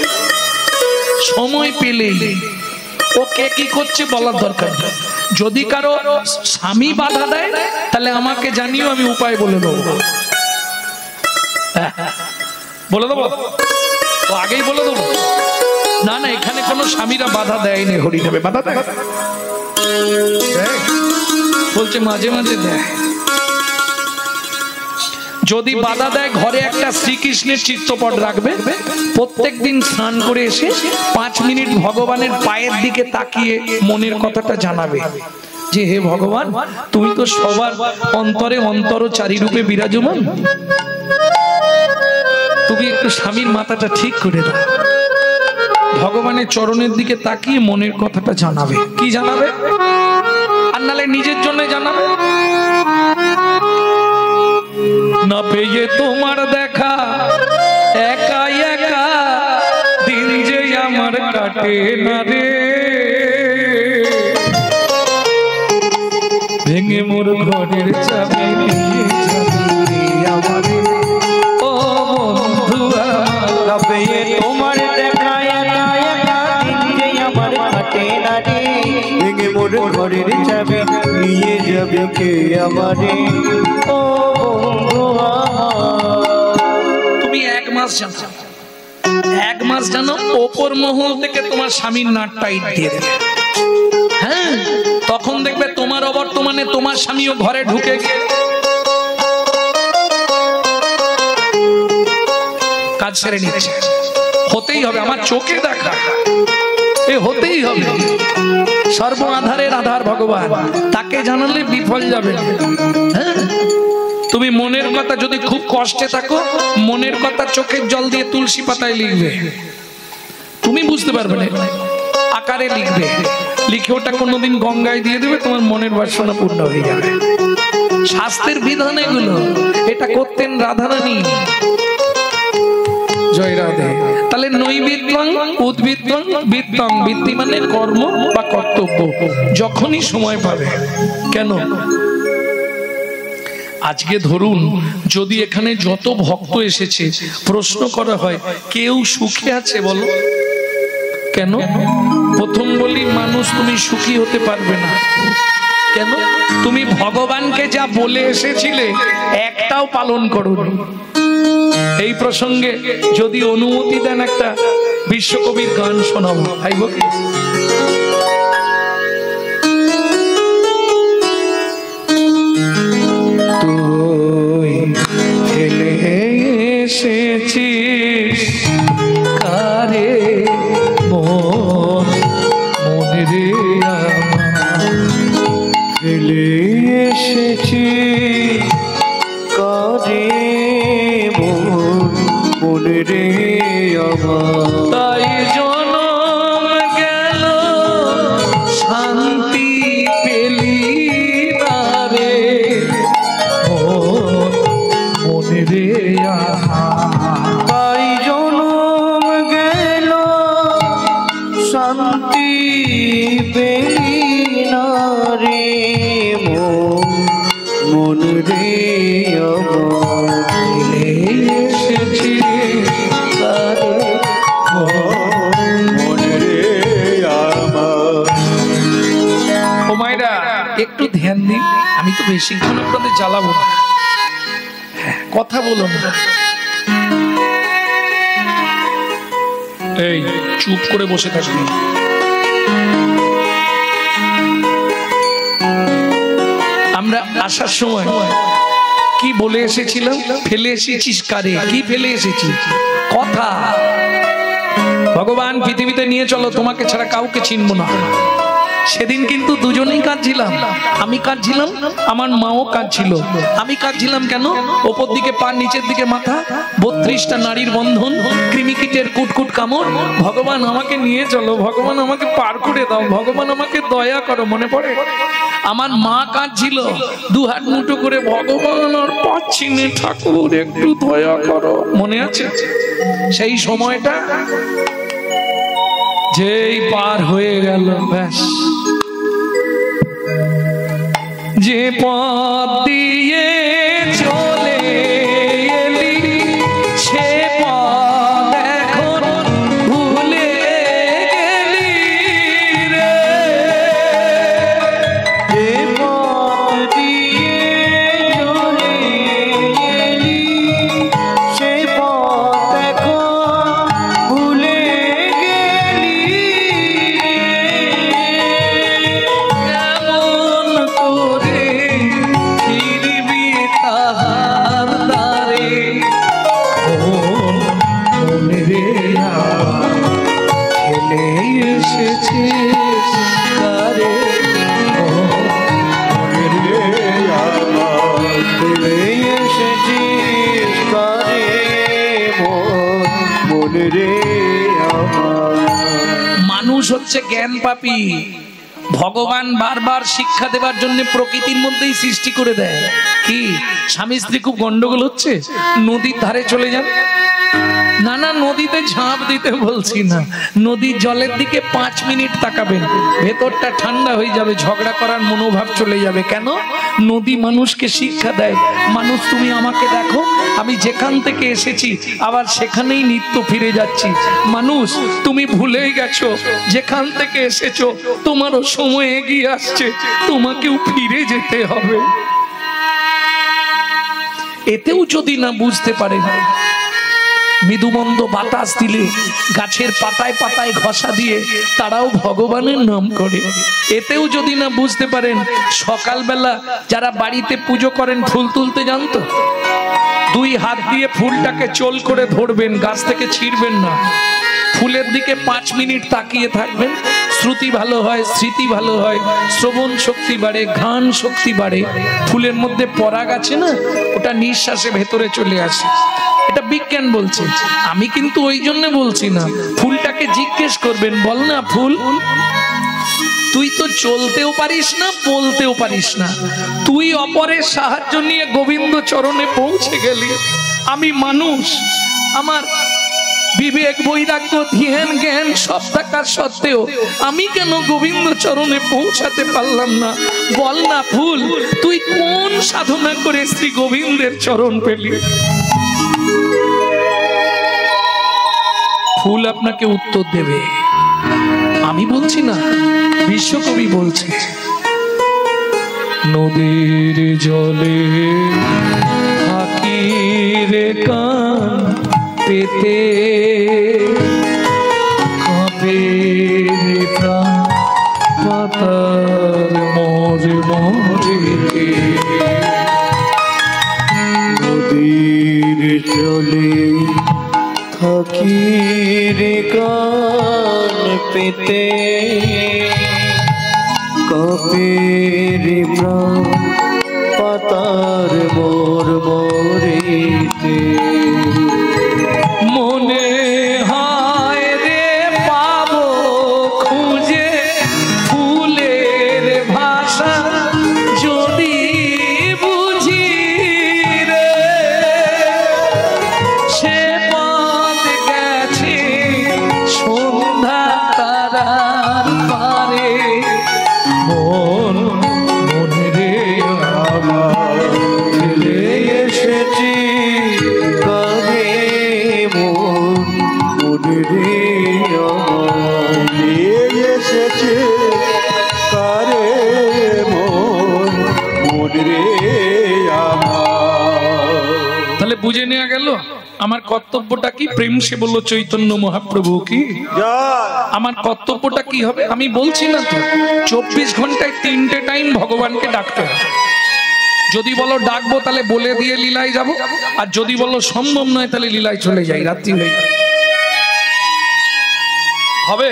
সময় পেলেই ও কে কি করছে বলার দরকার নেই। যদি কারো স্বামী বাধা দেয় তাহলে আমাকে জানিও, আমি উপায় বলে দেবো। বলে দেবো তো, আগেই বলে দেবো। না না, এখানে কোনো স্বামীরা বাধা দেয়নি, হরিনামে বাধা দেয় বলছে মাঝে মাঝে দেয়। যদি বাধা দেয়, ঘরে একটা শ্রীকৃষ্ণের চিত্রপট রাখবে, প্রত্যেকদিন স্নান করে এসে 5 মিনিট ভগবানের পায়ের দিকে তাকিয়ে মনের কথাটা জানাবে যে হে ভগবান, তুমি তো সবার অন্তরে অন্তরচারী রূপে বিরাজমান, তুমি একটু স্বামীর মাথাটা ঠিক করে দাও। ভগবানের চরণের দিকে তাকিয়ে মনের কথাটা জানাবে। কি জানাবে? আর নালে নিজের জন্য জানাবে। না পেয়ে তোমার দেখা একা একা দিন যে আমার কাটে না রে, ভেঙে মোর ঘরের চাবি আমারে। ও বন্ধু, না পেয়ে তোমার দেখা একা একা দিন যে আমার কাটে না রে, ভেঙে মোর ঘরের চাবি নিয়ে যাবে কে আমারে। ও তুমি 1 মাস জানো, 1 মাস জানো, ওপর মহল থেকে তোমার স্বামীর নাট টাইট দিয়ে দেবে। হ্যাঁ, তখন দেখবে তোমার অবর্তমানে তোমার স্বামীও ঘরে ঢুকে গিয়ে কাজ সেরে নিচ্ছে, হতেই হবে, আমার চোখে দেখা, এ হতেই হবে। সর্ব আধারের আধার ভগবান, তাকে জানালে বিফল যাবে। হ্যাঁ, তুমি মনের কথা যদি খুব কষ্টে থাকো, মনের কথা চোখের জল দিয়ে তুলসী পাতায় লিখবে, তুমি বুঝতে পারবে না, আকারে লিখবে, লিখে ওটা কোনোদিন গঙ্গায় দিয়ে দেবে, তোমার মনের বাসনা পূর্ণ হয়ে যাবে। শাস্ত্রের বিধান এগুলো, এটা করতেন রাধারানী। জয় রাধে। তাহলে নৈবিদ্যং উদ্ভিদ্যং বিদ্যং, বৃত্তি মানে কর্ম বা কর্তব্য, যখনই সময় পাবে। কেন আজকে ধরুন যদি এখানে যত ভক্ত এসেছে প্রশ্ন করা হয় কেউ সুখে আছে বলো, কেন? প্রথম বলি মানুষ তুমি সুখী হতে পারবে না। কেন? তুমি ভগবানকে যা বলে এসেছিলে একটাও পালন করোনি। এই প্রসঙ্গে যদি অনুমতি দেন একটা বিশ্বকবির গান শোনাবো, ভাইব কি? তুই ফেলে এসেছিস কারে মন, মনে রে ফেলে এসেছিস কারে মন, মনে রে আমার। তাই জনম গেল শান্তি পেলি না রে মন, মনে রে আমার। তাই জনম গেল শান্তি পেলি না রে মন, মন রে আমার। ফেলে এসেছিস কারে মন, মনে রে আমার। ও মায়েরা একটু ধ্যান দিন, আমি তো বেশিক্ষণ আপনাদের জ্বালাবো না, হ্যাঁ, কথা বলো না, এই চুপ করে বসে থাকবি। আমরা আসার সময় কি বলে এসেছিলাম? ফেলে এসেছিস কারে, কি ফেলে এসেছি? কথা। ভগবান পৃথিবীতে নিয়ে চলো, তোমাকে ছাড়া কাউকে চিনবো না। সেদিন কিন্তু দুজনেই কাঁদছিলাম, আমি কাঁদছিলাম, আমার মাও কাঁদছিল। আমি কাঁদছিলাম কেন? ওপর দিকে পা, নিচের দিকে মাথা, 32টা নারীর বন্ধন, কৃমিকীটের কুটকুট কামড়। ভগবান আমাকে নিয়ে চলো, ভগবান আমাকে পার করে দাও, ভগবান আমাকে দয়া করো। মনে পড়ে আমার মা কাঁদছিল, দুহাত মুঠো করে, ভগবান আর পাচ্ছি না ঠাকুর, একটু দয়া করো। মনে আছে সেই সময়টা? যেই পার হয়ে গেল, ব্যাস, যে পথ দিয়ে চলে এলি সে পথ এখন ভুলে গেলি রে। যে পথ দিয়ে চলে এলি সে পথ এখন ভুলে গেলি কেমন করে ফিরবি তাহার দ্বারে, মনে রে ফেলে এসেছিস কারে মনে রে আমার। ফেলে এসেছিস কারে মন, মনে রে আমার। মানুষ হচ্ছে জ্ঞান পাপী। ভগবান বারবার শিক্ষা দেবার জন্য প্রকৃতির মধ্যেই সৃষ্টি করে দেয়। কি স্বামী স্ত্রী খুব গন্ডগোল হচ্ছে, নদীর ধারে চলে যান। না না, নদীতে ঝাঁপ দিতে বলছি না, নদীর জলের দিকে 5 মিনিট তাকাবেন, ভেতরটা ঠান্ডা হয়ে যাবে, ঝগড়া করার মনোভাব চলে যাবে। কেন? নদী মানুষকে শিক্ষা দেয়, মানুষ তুমি আমাকে দেখো, আমি যেখান থেকে এসেছি আবার সেখানেই নিত্য ফিরে যাচ্ছি। মানুষ তুমি ভুলেই গেছো যেখান থেকে এসেছো, তোমারও সময় এগিয়ে আসছে, তোমাকেও ফিরে যেতে হবে। এতেও যদি না বুঝতে পারে, মৃদুমন্দ বাতাস দিলে, গাছের পাতায় পাতায় ঘষা দিয়ে তারাও ভগবানের নাম করে। এতেও যদি না বুঝতে পারেন, সকালবেলা যারা বাড়িতে পুজো করেন ফুল তুলতে জানতো, দুই হাত দিয়ে ফুলটাকে চোল করে ধরবেন, গাছ থেকে ছিঁড়বেন না। ফুলের দিকে 5 মিনিট তাকিয়ে থাকবেন। শ্রুতি ভালো হয়, স্মৃতি ভালো হয়, শ্রবণ শক্তি বাড়ে, ঘ্রাণ শক্তি বাড়ে। ফুলের মধ্যে পরাগ আছে না, ওটা নিঃশ্বাসে ভেতরে চলে আসে। এটা বিজ্ঞান বলছে, আমি কিন্তু ওই জন্য বলছি না। ফুলটাকে জিজ্ঞেস করবেন, বল না ফুল, তুই তো চলতেও পারিস না, বলতেও পারিস না, তুই অপরের সাহায্য নিয়ে গোবিন্দ চরণে পৌঁছে গেলি। আমি মানুষ, আমার বিবেক বৈরাগ্য ধ্যান জ্ঞান সব থাকার সত্ত্বেও আমি কেন গোবিন্দ চরণে পৌঁছাতে পারলাম না? বল না ফুল, তুই কোন সাধনা করে শ্রী গোবিন্দের চরণ পেলি? ফুল আপনাকে উত্তর দেবে, আমি বলছি না, বিশ্বকবি বলছে। নদীর জলে থাকি রে কান পেতে, কাঁপে রে প্রাণ পাতার মরে মরে। নদীর জলে থাকি রে কান পেতে, কাঁপে রে প্রাণ পাতার মোর মরিতে। মনে হয় রে পাবো খুঁজে ফুলের ভাষা, যদি বুঝি রে সে পথ গেছে সন্ধ্যা তারার পারে। মনে রে আমার ফিরে এসেছি কানে মন, মনে রে আমার নিয়ে এসেছে কারে মন, মন রে আমার। তাহলে বুঝে নেওয়া গেল আমার কর্তব্যটা কি। প্রেম সে বললো চৈতন্য মহাপ্রভু কি, আমার কর্তব্যটা কি হবে? আমি বলছি না তো, 24 ঘন্টায় 3টে টাইম ভগবানকে ডাকতে হবে। যদি বলো ডাকবো তাহলে বলে দিয়ে লীলায় যাব, আর যদি বলো সম্ভব নয় তাহলে লীলায় চলে যাই, রাত্রি হয়ে যাবে। হবে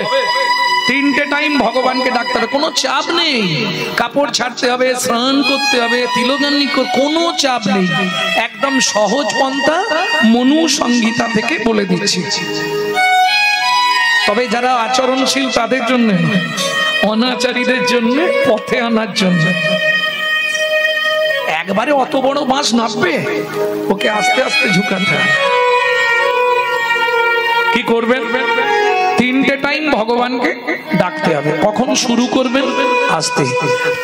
3টে টাইম ভগবানকে ডাকতে হবে, কোনো চাপ নেই। কাপড় ছাড়তে হবে, স্নান করতে হবে, তিলগান্নি, কোনো চাপ নেই। একদম সহজ পন্থা মনু সংহিতা থেকে বলে দিচ্ছি। তবে যারা আচরণশীল তাদের জন্য, অনাচারীদের জন্য, পথে আনার জন্য। একবারে অত বড় বাঁশ নামবে, ওকে আস্তে আস্তে ঝুঁকাতে হবে। কি করবেন? 3টে টাইম ভগবানকে ডাকতে হবে। কখন শুরু করবেন? আস্তে।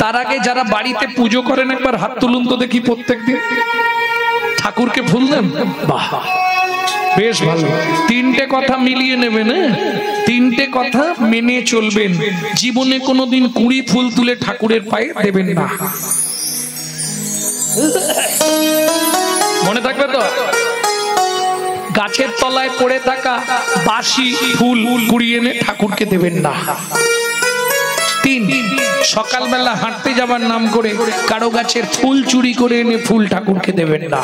তার আগে যারা বাড়িতে পুজো করেন একবার হাত তুলুন তো দেখি। প্রত্যেকদিন ঠাকুরকে ফুল দেন? বাহ, বেশ ভালো। 3টে কথা মিলিয়ে নেবেন, 3টে কথা মেনে চলবেন। জীবনে কোনোদিন 20 ফুল তুলে ঠাকুরের পায়ে দেবেন না, মনে থাকবে তো? গাছের তলায় পড়ে থাকা বাসি ফুল কুড়িয়ে এনে ঠাকুরকে দেবেন না। 3, সকালবেলা হাঁটতে যাবার নাম করে কারো গাছের ফুল চুরি করে এনে ফুল ঠাকুরকে দেবেন না।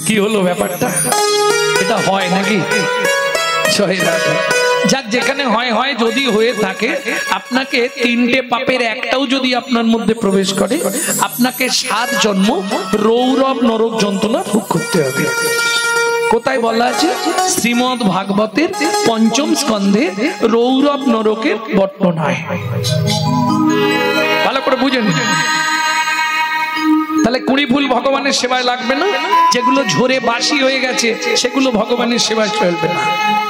কি হলো ব্যাপারটা? এটা হয় নাকি? যাক, যেখানে হয় হয়, যদি হয়ে থাকে আপনাকে 3টে পাপের একটাও যদি আপনার মধ্যে প্রবেশ করে, আপনাকে 7 জন্ম রৌরব নরক যন্ত্রণা ভোগ করতে হবে। কোথায় বলা আছে? শ্রীমদ ভাগবতের 5ম স্কন্ধে রৌরব নরকের বর্ণনায়। ভালো করে বুঝে নিন। তাহলে 20 ফুল ভগবানের সেবায় লাগবে না, যেগুলো ঝরে বাসি হয়ে গেছে সেগুলো ভগবানের সেবায় চলবে না।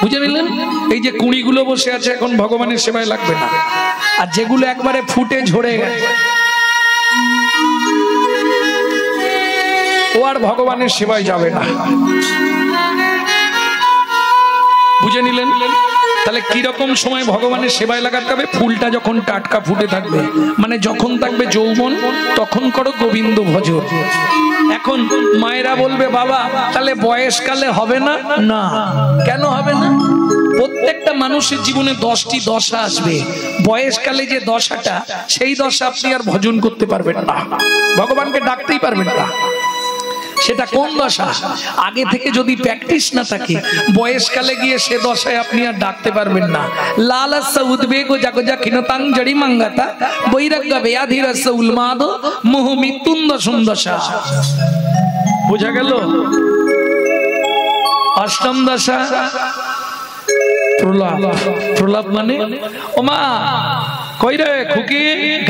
বুঝে নিলেন? এই যে 20 গুলো বসে আছে এখন ভগবানের সেবায় লাগবে না, আর যেগুলো একবারে ফুটে ঝরে গেছে ও আর ভগবানের সেবায় যাবে না। বুঝে নিলেন? তাহলে কি রকম সময় ভগবানের সেবায় লাগাতে হবে? ফুলটা যখন টাটকা ফুটে থাকবে, মানে যখন থাকবে যৌবন, তখন করো গোবিন্দ ভজন। এখন মায়েরা বলবে বাবা তাহলে বয়সকালে হবে না? না, কেন হবে না? প্রত্যেক প্রত্যেকটা মানুষের জীবনে 10টি দশা আসবে। বয়সকালে যে দশাটা, সেই দশা আপনি আর ভজন করতে পারবেন না, ভগবানকে ডাকতেই পারবেন না। সেটা কোন দশা? আগে থেকে যদি প্র্যাকটিস না থাকে, বয়সকালে গিয়ে সে দশায় আপনি আর ডাকতে পারবেন না। লালসা উদ্বেগ জাগজা ক্ষীণতাং জড়ি মাঙ্গাতা বৈরাগ্য ব্যাধিরস উন্মাদ মোহ মৃত্যুন দশম দশা। বোঝা গেল? অষ্টম দশা প্রলাপ। প্রলাপ মানে ওমা কই রে খুকি,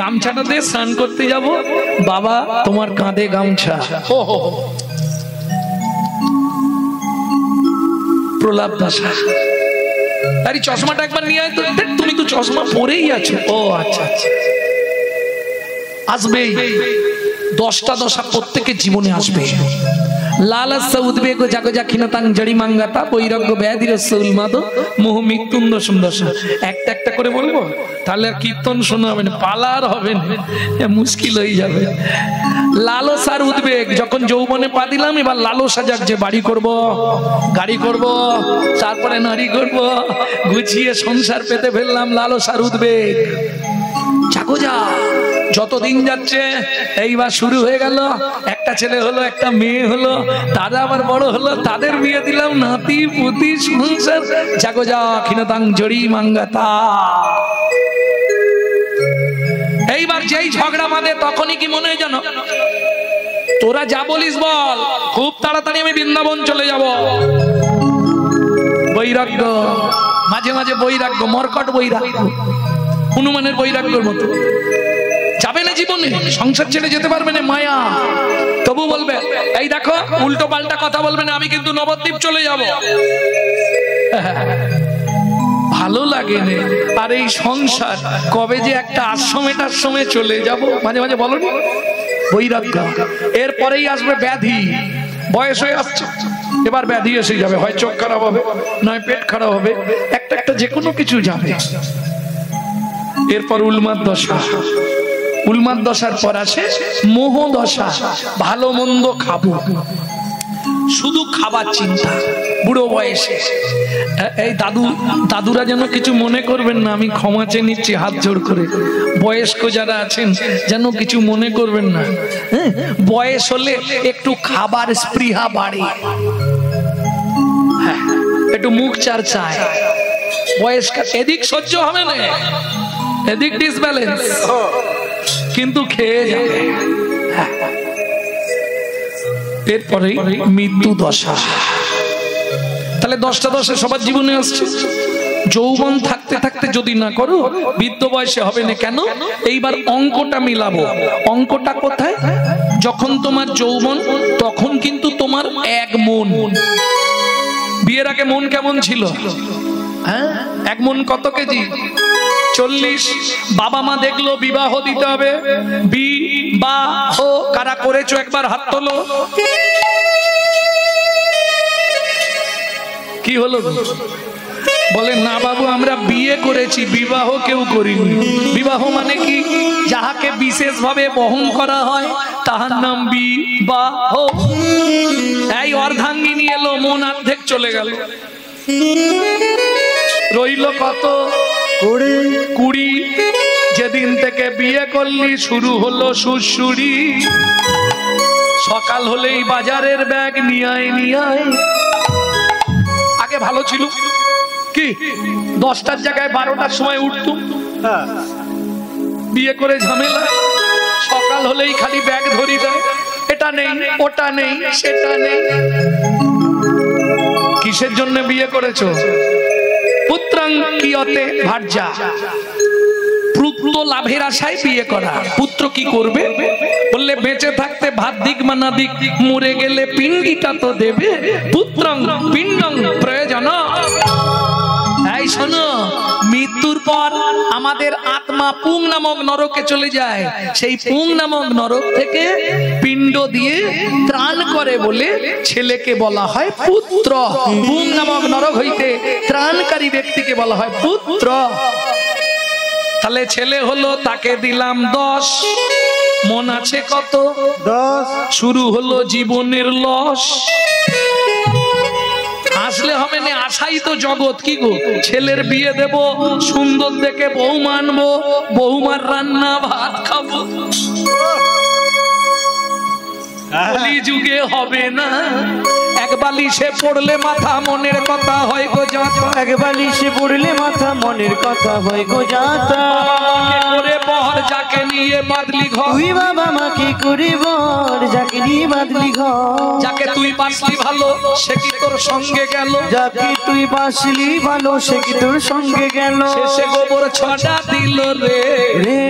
গামছাটা দিয়ে স্নান করতে যাব। বাবা তোমার কাঁধে গামছা। প্রলাপ দশা। আরে চশমাটা একবার নিয়ে আয় তো। তুমি তো চশমা পরেই আছো। ও আচ্ছা আচ্ছা, আসবেই। 10টা দশা প্রত্যেকের জীবনে আসবে। লালসা উদ্বেগ জাগজা ক্ষীণতাং জড়ি মাঙ্গাতা বৈরাগ্য ব্যাধিরস উন্মাদ মোহ মৃত্যুন দশম দশা। একটা একটা করে বলবো, তাহলে আর কীর্তন শোনা হবে না, পালার হবে না, মুশকিল হয়ে যাবে। লালসার উদ্বেগ, যখন যৌবনে পা দিলাম, এবার লালসা জাগছে, বাড়ি করব, গাড়ি করব, তারপরে নারী করব, গুছিয়ে সংসার পেতে ফেললাম। লালসার উদ্বেগ। জাগো যা, যতদিন যাচ্ছে এইবার শুরু হয়ে গেল। একটা ছেলে হলো, একটা মেয়ে হলো, তারা আবার বড় হলো, তাদের বিয়ে দিলাম, নাতি পুতি সংসার। জাগো যা ক্ষীণতাং জড়ি মাঙ্গাতা। এইবার যেই ঝগড়া বাঁধে, তখনই কি মনে হয় জানো? তোরা যা বলিস বল, খুব তাড়াতাড়ি আমি বৃন্দাবন চলে যাব। বৈরাগ্য, মাঝে মাঝে বৈরাগ্য, মর্কট বৈরাগ্য, হনুমানের বৈরাগ্যের মতো। যাবে না জীবনে, সংসার ছেড়ে যেতে পারবে না, মায়া। তবু বলবে, এই দেখো উল্টো পাল্টা কথা বলবে না, আমি কিন্তু নবদ্বীপ চলে যাব। ভালো লাগে না। আর এই সংসার কবে যে একটা আশ্রমে চলে যাব, মাঝে মাঝে বলো না, বৈরাগ্য। এরপরেই আসবে ব্যাধি। বয়স হয়ে আসছে, এবার ব্যাধি এসে যাবে, হয় চোখ খারাপ হবে, নয় পেট খারাপ হবে, একটা একটা যে কোনো কিছু যাবে। এরপর উন্মাদ দশা। উন্মাদ দশার পর আসে মোহ দশা। ভালো মন্দ খাবো, শুধু খাবার চিন্তা বুড়ো বয়সে। এই দাদুরা যেন কিছু মনে করবেন না, আমি ক্ষমা চেয়ে নিচ্ছি হাত জোড় করে। বয়স্ক যারা আছেন যেন কিছু মনে করবেন না। বয়স হলে একটু খাবার স্পৃহা বাড়ে, হ্যাঁ, একটু মুখ চারচায়। বয়স্ক এদিক সহ্য হবে না, এদিক ডিসব্যালেন্স, কিন্তু খেয়ে যাবে। এরপরে মৃত্যু দশা। তাহলে 10টা দশা সবার জীবনে আসছে। যৌবন থাকতে থাকতে যদি না করো, বৃদ্ধ বয়সে হবে না। কেন? এইবার অঙ্কটা মিলাবো। অঙ্কটা কোথায়? যখন তোমার যৌবন, তখন কিন্তু তোমার এক মন। বিয়ের আগে মন কেমন ছিল? হ্যাঁ, এক মন কত কেজি? 40। বাবা মা দেখলো বিবাহ দিতে হবে, বিবাহ কারা করেছো একবার হাত তোলো। কি হলো? বলে না বাবু, আমরা বিয়ে করেছি, বিবাহ কেউ করিনি। বিবাহ মানে কি? যাহাকে বিশেষ ভাবে বহন করা হয় তাহার নাম বিবাহ। এই অর্ধাঙ্গিনী এলো, মন অর্ধেক চলে গেল, রইল কত? 20। যেদিন থেকে বিয়ে করলি শুরু হলো সুরসুরি। সকাল হলেই বাজারের ব্যাগ নিয়ে আয়। আগে ভালো ছিল কি, 10টার জায়গায় 12টার সময় উঠতুম। বিয়ে করে ঝামেলা, সকাল হলেই খালি ব্যাগ ধরি দেয়, এটা নেই, ওটা নেই, সেটা নেই। কিসের জন্য বিয়ে করেছো? পুত্রাং কিয়তে ভার্যা, পুত্র লাভের আশায় বিয়ে করা। পুত্র কি করবে? বললে বেঁচে থাকতে ভাত দিক বা না দিক, মরে গেলে পিণ্ডিটা তো দেবে। পুত্রং পিণ্ডং প্রয়োজন। এই শোনো, মৃত্যুর পর আমাদের আত্মা পুং নামক নরকে চলে যায়। সেই পুং নামক নরক থেকে পিণ্ড দিয়ে ত্রাণ করে বলে ছেলেকে বলা হয় পুত্র। পুং নামক নরক হইতে ত্রাণকারী ব্যক্তিকে বলা হয় পুত্র। তাহলে ছেলে হলো, তাকে দিলাম 10। মন আছে কত? 10। শুরু হলো জীবনের লস। হাসলে হবে না, আশাই তো জগৎ। কি গো, ছেলের বিয়ে দেব, সুন্দর দেখে বউ মানবো, বৌমার রান্না ভাত খাবো, যুগে হবে না। এক বালিশে পড়লে মাথা মনের কথা হয় গো যাতা, এক বালিশে পড়লে মাথা মনের কথা হয় গো যাতা। করে বর যাকে নিয়ে বাদলি ঘর, তুই বাবা মাকে করে বর যাকে নিয়ে বাদলি ঘর। যাকে তুই বাসলি ভালো সে কি তোর সঙ্গে গেল, যাকে তুই বাসলি ভালো সে কি তোর সঙ্গে গেল। শেষে গোবর ছড়া দিল রে, রে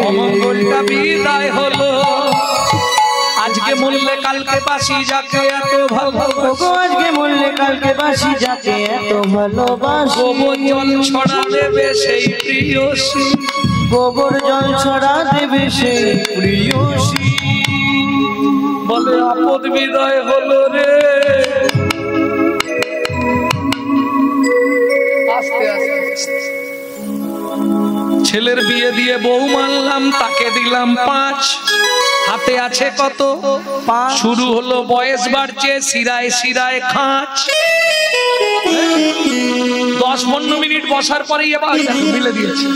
অমঙ্গলটা বিদায় হলো। আজকে মরলে কালকে বাসি যাকে এত ভালোবাসি, আজকে মরলে কালকে বাসি যাকে এত ভালোবাসি। গোবর জল ছড়া দেবে সেই প্রিয়সী, গোবর জল ছড়া দেবে সেই প্রিয়সী। বলে আপদ বিদায় হলো রে। আস্তে আস্তে ছেলের বিয়ে দিয়ে বউ মানলাম, তাকে দিলাম 5, হাতে আছে কত? শুরু হলো বয়স বাড়ছে, শিরায় শিরায় খাঁচ। 10-15 মিনিট বসার পরেই এবার মিলে দিয়েছে।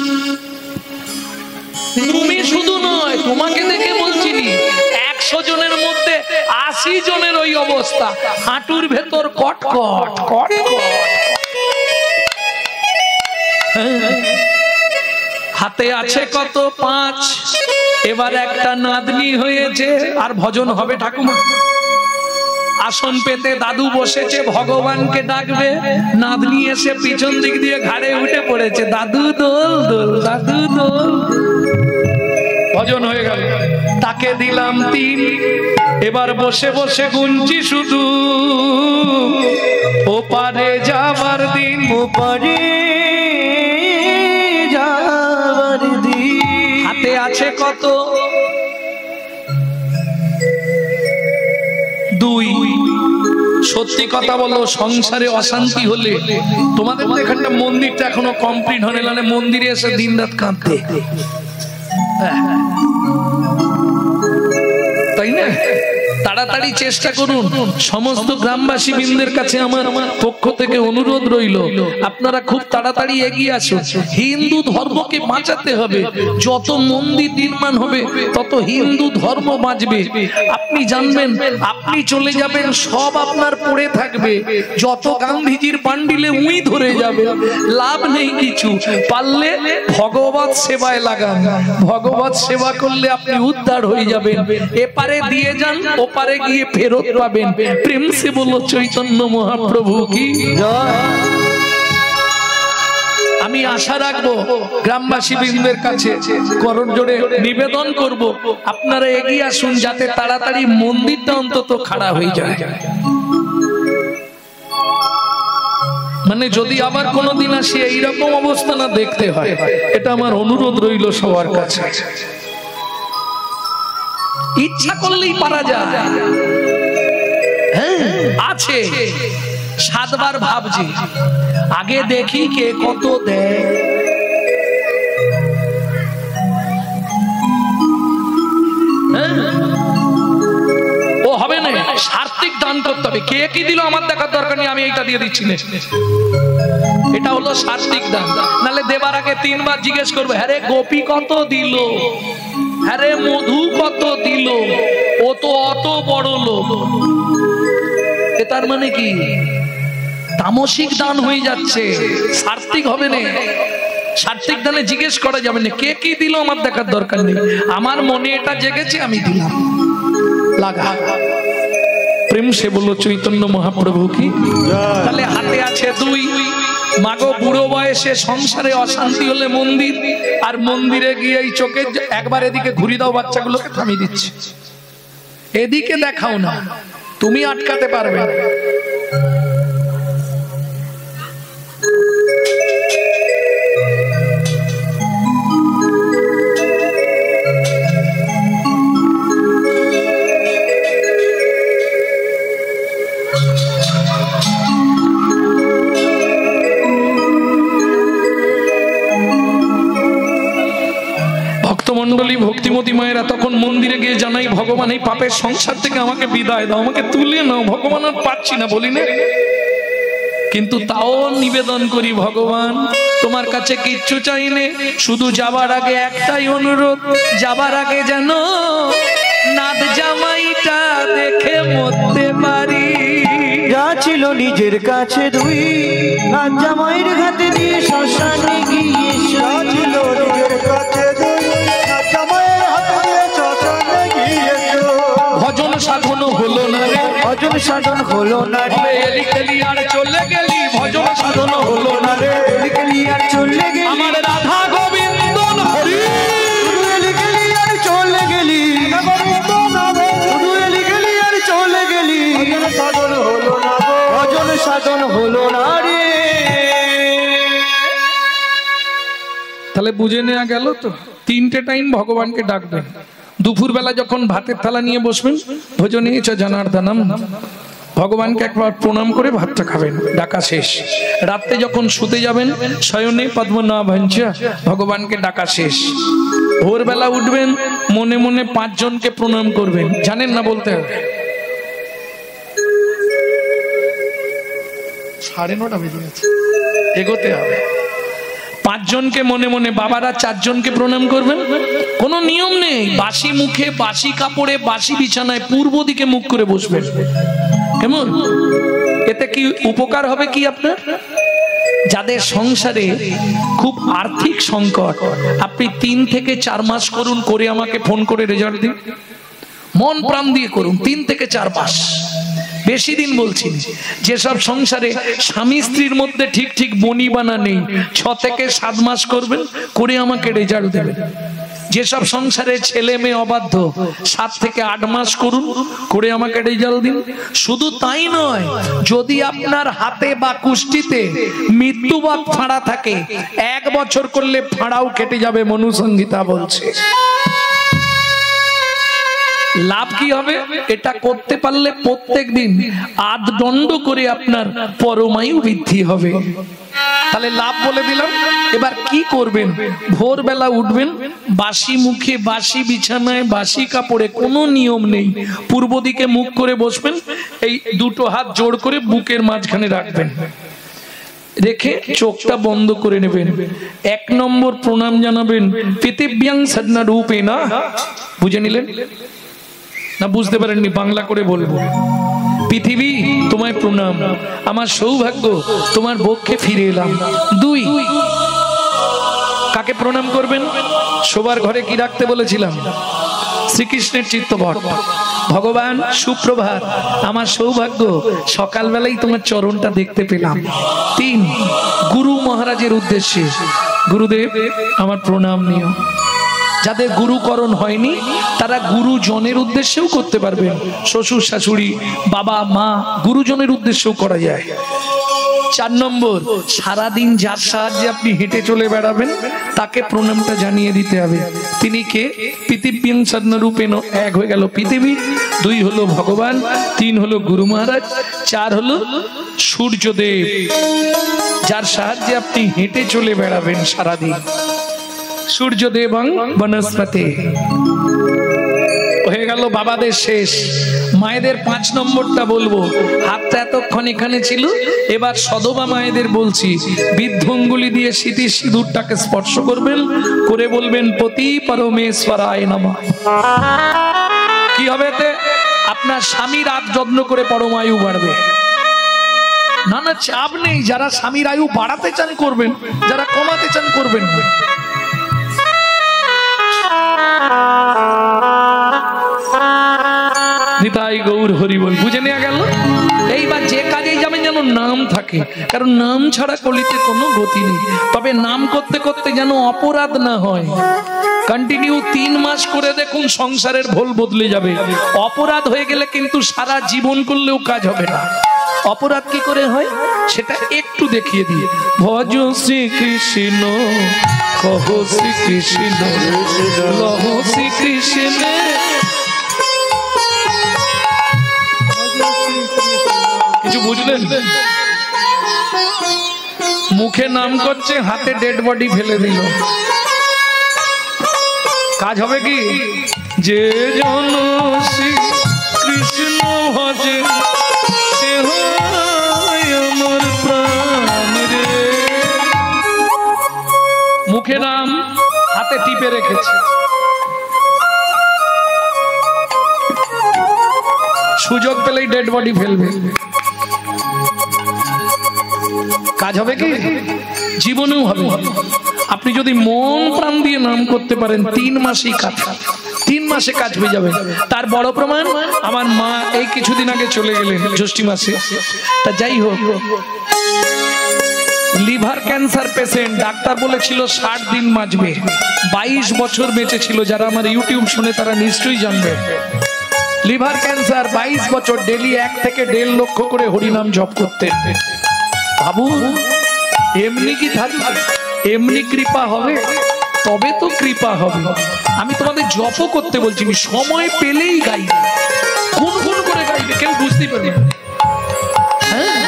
তুমি শুধু নয়, তোমাকে দেখে বলছি 100 জনের মধ্যে 80 জনের ওই অবস্থা, হাঁটুর ভেতর কটকট কটকট। হাতে আছে কত? 5। এবার একটা নাতনি হয়েছে, আর ভজন হবে ঠাকুমা। আসন পেতে দাদু বসেছে, ভগবানকে ডাকবে, নাতনি এসে পিছন দিক দিয়ে ঘাড়ে উঠে পড়েছে, দাদু দোল দোল, দাদু দোল। ভজন হয়ে গেল, তাকে দিলাম 3। এবার বসে বসে গুনছি শুধু, ওপারে যাবার দিন, ওপারে যাবার দিন। হাতে আছে কত? 2। সত্যি কথা বলো, সংসারে অশান্তি হলে, তোমাদের তো এখানটা মন্দিরটা এখনো কমপ্লিট হয়নি, মানে মন্দিরে এসে দিন রাত কাঁদতে, তাই না? তাড়াতাড়ি চেষ্টা করুন। সমস্ত গ্রামবাসী বৃন্দের কাছে আমার পক্ষ থেকে অনুরোধ রইল, আপনারা খুব তাড়াতাড়ি এগিয়ে আসুন। হিন্দু ধর্মকে বাঁচাতে হবে। যত মন্দির নির্মাণ হবে তত হিন্দু ধর্ম বাঁচবে। আপনি জানবেন, আপনি চলে যাবেন, সব আপনার পড়ে থাকবে। যত গান্ধীজির বান্ডিলে উই ধরে যাবে, লাভ নেই কিছু। পারলে ভগবত সেবায় লাগান, ভগবত সেবা করলে আপনি উদ্ধার হয়ে যাবেন। এপারে দিয়ে যান, ওপারে গিয়ে ফেরত পাবেন। প্রেম সে বলো চৈতন্য মহাপ্রভু কি। আমি আশা রাখবো গ্রামবাসী বৃন্দের কাছে, করণ জোড়ে নিবেদন করব, আপনারা এগিয়ে আসুন, যাতে তাড়াতাড়ি মন্দিরটা অন্তত খাড়া হয়ে যায়। মানে যদি আবার কোনোদিন আসি এইরকম অবস্থা না দেখতে হয়, এটা আমার অনুরোধ রইল সবার কাছে। ইচ্ছা করলেই পারা যায়। হ্যাঁ আছে, 7 বার ভাবছি, আগে দেখি কে কত দেয়। ও হবে না, সার্থিক দান করতে হবে। কে কি দিল আমার দেখার দরকার নেই, আমি এইটা দিয়ে দিচ্ছি না, এটা হলো সার্থিক দান। নালে দেবার আগে 3 বার জিজ্ঞেস করবে, হ্যাঁ রে গোপী কত দিল, হ্যাঁ রে মধু কত দিল, ও তো অত বড় লোক। তার মানে কি? তামসিক দান হয়ে যাচ্ছে, সার্থিক হবে না। সার্থিক দানে জিজ্ঞেস করা যাবে না কে কি দিল, আমার দেখার দরকার নেই। আমার মনে এটা জেগেছে, আমি দিলাম, লাগা। প্রেম সে বলো চৈতন্য মহাপ্রভু কি। তাহলে হাতে আছে 2। মাগো বুড়ো বয়সে সংসারে অশান্তি হলে মন্দির, আর মন্দিরে গিয়ে এই চোখে একবার এদিকে ঘুরি দাও, বাচ্চাগুলোকে থামিয়ে দিচ্ছে, এদিকে দেখাও না, তুমি আটকাতে পারবে না। ভক্তমণ্ডলী, ভক্তিমতী মায়েরা তখন মন্দিরে গিয়ে জানাই, ভগবান এই পাপের সংসার থেকে আমাকে বিদায় দাও, আমাকে তুলে নাও, ভগবান আর পাচ্ছি না। বলি না, কিন্তু তাও নিবেদন করি ভগবান তোমার কাছে কিচ্ছু চাইনে, শুধু যাবার আগে একটাই অনুরোধ, যাবার আগে যেন নাদ জামাইটা দেখে মরতে পারি। যা ছিল নিজের কাছে দুই, নাদ জামাইয়ের হাতে দিয়ে শ্মশানে গিয়ে যা ছিল নিজের কাছে দুই, নাদ জামাইয়ের হাতে দিয়ে শ্মশানে গিয়েছো। ভজন সাধন হলো না রে, ভজন সাধন হলো না রে, এলি গেলি আর চলে গেলি, ভজন সাধন হলো না রে, এলি গেলি আর চলে গেলি, আমার রাধা গোবিন্দ হরি, শুধু এলি গেলি আর চলে গেলি, শুধু এলি গেলি আর চলে গেলি, ভজন সাধন হলো না গো, ভজন সাধন হলো না রে। তাহলে বুঝে নেওয়া গেল তো, তিনটে টাইম ভগবানকে ডাকবেন। দুপুরবেলা যখন ভাতের থালা নিয়ে বসবেন, ভোজনে চ জনার্দনম, ভগবানকে একবার প্রণাম করে ভাতটা খাবেন, ডাকা শেষ। রাত্রে যখন শুতে যাবেন, শয়নে পদ্মনাভঞ্চ, ভগবানকে ডাকা শেষ। ভোরবেলা উঠবেন, মনে মনে 5 জনকে প্রণাম করবেন, জানেন না বলতে হবে। 9:30 বেজে গেছে, এগোতে হবে। 5 জনকে মনে মনে, বাবারা 4 জনকে প্রণাম করবেন। কোনো নিয়ম নেই, বাসি মুখে, বাসি কাপড়ে, বাসি বিছানায় পূর্ব দিকে মুখ করে বসবেন। কেমন? এতে কি উপকার হবে কি আপনার? যাদের সংসারে খুব আর্থিক সংকট, আপনি 3 থেকে 4 মাস করুন, করে আমাকে ফোন করে রেজাল্ট দিন। মন প্রাণ দিয়ে করুন, 3 থেকে 4 মাস, বেশি দিন বলছি। যেসব সংসারে স্বামী স্ত্রীর মধ্যে ঠিক ঠিক বনিবানা নেই, 6 থেকে 7 মাস করবেন, করে আমাকে রেজাল্ট দেবেন। যেসব সংসারে ছেলে মেয়ে অবাধ্য, 7 থেকে 8 মাস করুন, করে আমাকে রেজাল্ট দিন। শুধু তাই নয়, যদি আপনার হাতে বা কুষ্টিতে মৃত্যু বা ফাঁড়া থাকে, 1 বছর করলে ফাঁড়াও কেটে যাবে, মনুসংহিতা বলছে। লাভ কি হবে? এটা করতে পারলে প্রত্যেক দিন 8 দণ্ড করে আপনার পরমায়ু বৃদ্ধি হবে। তাহলে লাভ বলে দিলাম। এবার কি করবেন? ভোরবেলা উঠবেন, বাসি মুখে, বাসি বিছানায়, বাসি কাপড়ে, কোনো নিয়ম নেই, পূর্ব দিকে মুখ করে বসবেন। এই 2টো হাত জোড় করে বুকের মাঝখানে রাখবেন, রেখে চোখটা বন্ধ করে নেবেন। 1 নম্বর প্রণাম জানাবেন, পৃথিব্যাং সদনা রূপে না। বুঝে নিলেন না? বুঝতে পারেননি? বাংলা করে বলবো। পৃথিবী তোমায় প্রণাম, আমার সৌভাগ্য তোমার বক্ষে ফিরে এলাম। 2, কাকে প্রণাম করবেন? শোবার ঘরে কি রাখতে বলেছিলাম? শ্রীকৃষ্ণের চিত্তপট। ভগবান সুপ্রভাত, আমার সৌভাগ্য সকালবেলায় তোমার চরণটা দেখতে পেলাম। 3, গুরু মহারাজের উদ্দেশ্যে, গুরুদেব আমার প্রণাম নিও। যাদের গুরুকরণ হয়নি তারা গুরুজনের উদ্দেশ্যেও করতে পারবেন। শ্বশুর শাশুড়ি, বাবা মা, গুরুজনের উদ্দেশ্যেও করা যায়। 4 নম্বর, সারাদিন যার সাহায্যে আপনি হেঁটে চলে বেড়াবেন, তাকে প্রণামটা জানিয়ে দিতে হবে। তিনি কে? পৃথিবীং সদনরূপেণ। 1 হয়ে গেল পৃথিবী, 2 হলো ভগবান, 3 হলো গুরু মহারাজ, 4 হলো সূর্যদেব, যার সাহায্যে আপনি হেঁটে চলে বেড়াবেন সারাদিন। সূর্যদেবং বনস্পতি হয়ে গেল। বাবাদের শেষ। মায়েদের 5 নম্বরটা বলবো। হাতটা এতক্ষণ এখানে ছিল, এবার সদবা মায়েদের বলছি। বৃদ্ধ অঙ্গুলি দিয়ে স্মৃতি সিঁদুরটাকে স্পর্শ করবেন, করে বলবেন পতি পরমেশ্বরায় নমঃ। কি হবে এতে? আপনার স্বামীর রাত যত্ন করে পরমায়ু বাড়বে। না না, চাপ নেই। যারা স্বামীর আয়ু বাড়াতে চান করবেন, যারা কমাতে চান করবেন। নিতাই গৌর হরি বল। বুঝে নেওয়া গেল? এইবার যে কাজেই যাবেন যেন নাম থাকে, কারণ নাম ছাড়া কলিতে কোনো গতি নেই। তবে নাম করতে করতে যেন অপরাধ না হয়। কন্টিনিউ 3 মাস করে দেখুন, সংসারের ভোল বদলে যাবে। অপরাধ হয়ে গেলে কিন্তু সারা জীবন করলেও কাজ হবে না। অপরাধ কি করে হয় সেটা একটু দেখিয়ে দিয়ে। ভজ শ্রী কৃষ্ণ, কহ শ্রী কৃষ্ণ, লহ শ্রী কৃষ্ণ। কিছু বুঝলেন? মুখে নাম করছে, হাতে ডেড বডি ফেলে দিল। কাজ হবে কি? যে জন শ্রী কৃষ্ণ ভজে, সে হয় আমার প্রাণ। চেপে রেখেছে। সুযোগ পেলেই ডেড বডি ফেলবে। কাজ হবে কি? জীবনেও হবে। আপনি যদি মন প্রাণ দিয়ে নাম করতে পারেন 3 মাসেই কাজ, 3 মাসে কাজ হয়ে যাবে। তার বড় প্রমাণ আমার মা এই কিছুদিন আগে চলে গেলেন জ্যৈষ্ঠ মাসে। তা যাই হোক, লিভার ক্যান্সার পেশেন্ট, ডাক্তার বলেছিল 60 দিন বাঁচবে। 22 বছর বেঁচে ছিল। যারা আমার ইউটিউব শুনে তারা নিশ্চয়ই জানবে। লিভার ক্যান্সার, 22 বছর, ডেলি 1 থেকে 1.5 লক্ষ করে হরিনাম জপ করতেন। বাবু এমনি কি থাকবে? এমনি কৃপা হবে? তবে তো কৃপা হবে। আমি তোমাদের জপও করতে বলছি, সময় পেলেই গাইবে, গুনগুন করে গাইবে, কেউ বুঝতে পারবে না। হ্যাঁ,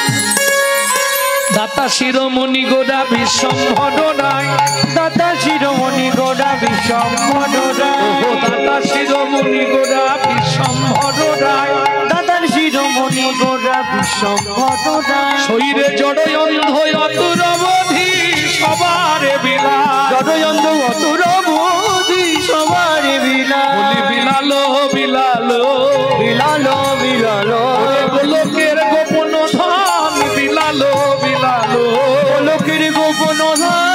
দাতা শিরোমণি গোড়া বিশ্বম্ভর রায়, দাতা শিরোমণি গোড়া বিশ্বম্ভর রায়, দাতা শিরোমণি গোড়া বিশ্বম্ভর রায়, দাতার শিরোমণি গোড়া বিশ্বম্ভর রায়, শরীরে জড় অন্ধ অতুরবধি সবারে বিলা, জড়যন্ত্র অতুর বোধি সবারে বিলাল, বিলালো বিলালো বিলালো বিলালো, গোলকের গোপন ধন বিলালো বিলালো, লোকের গোপন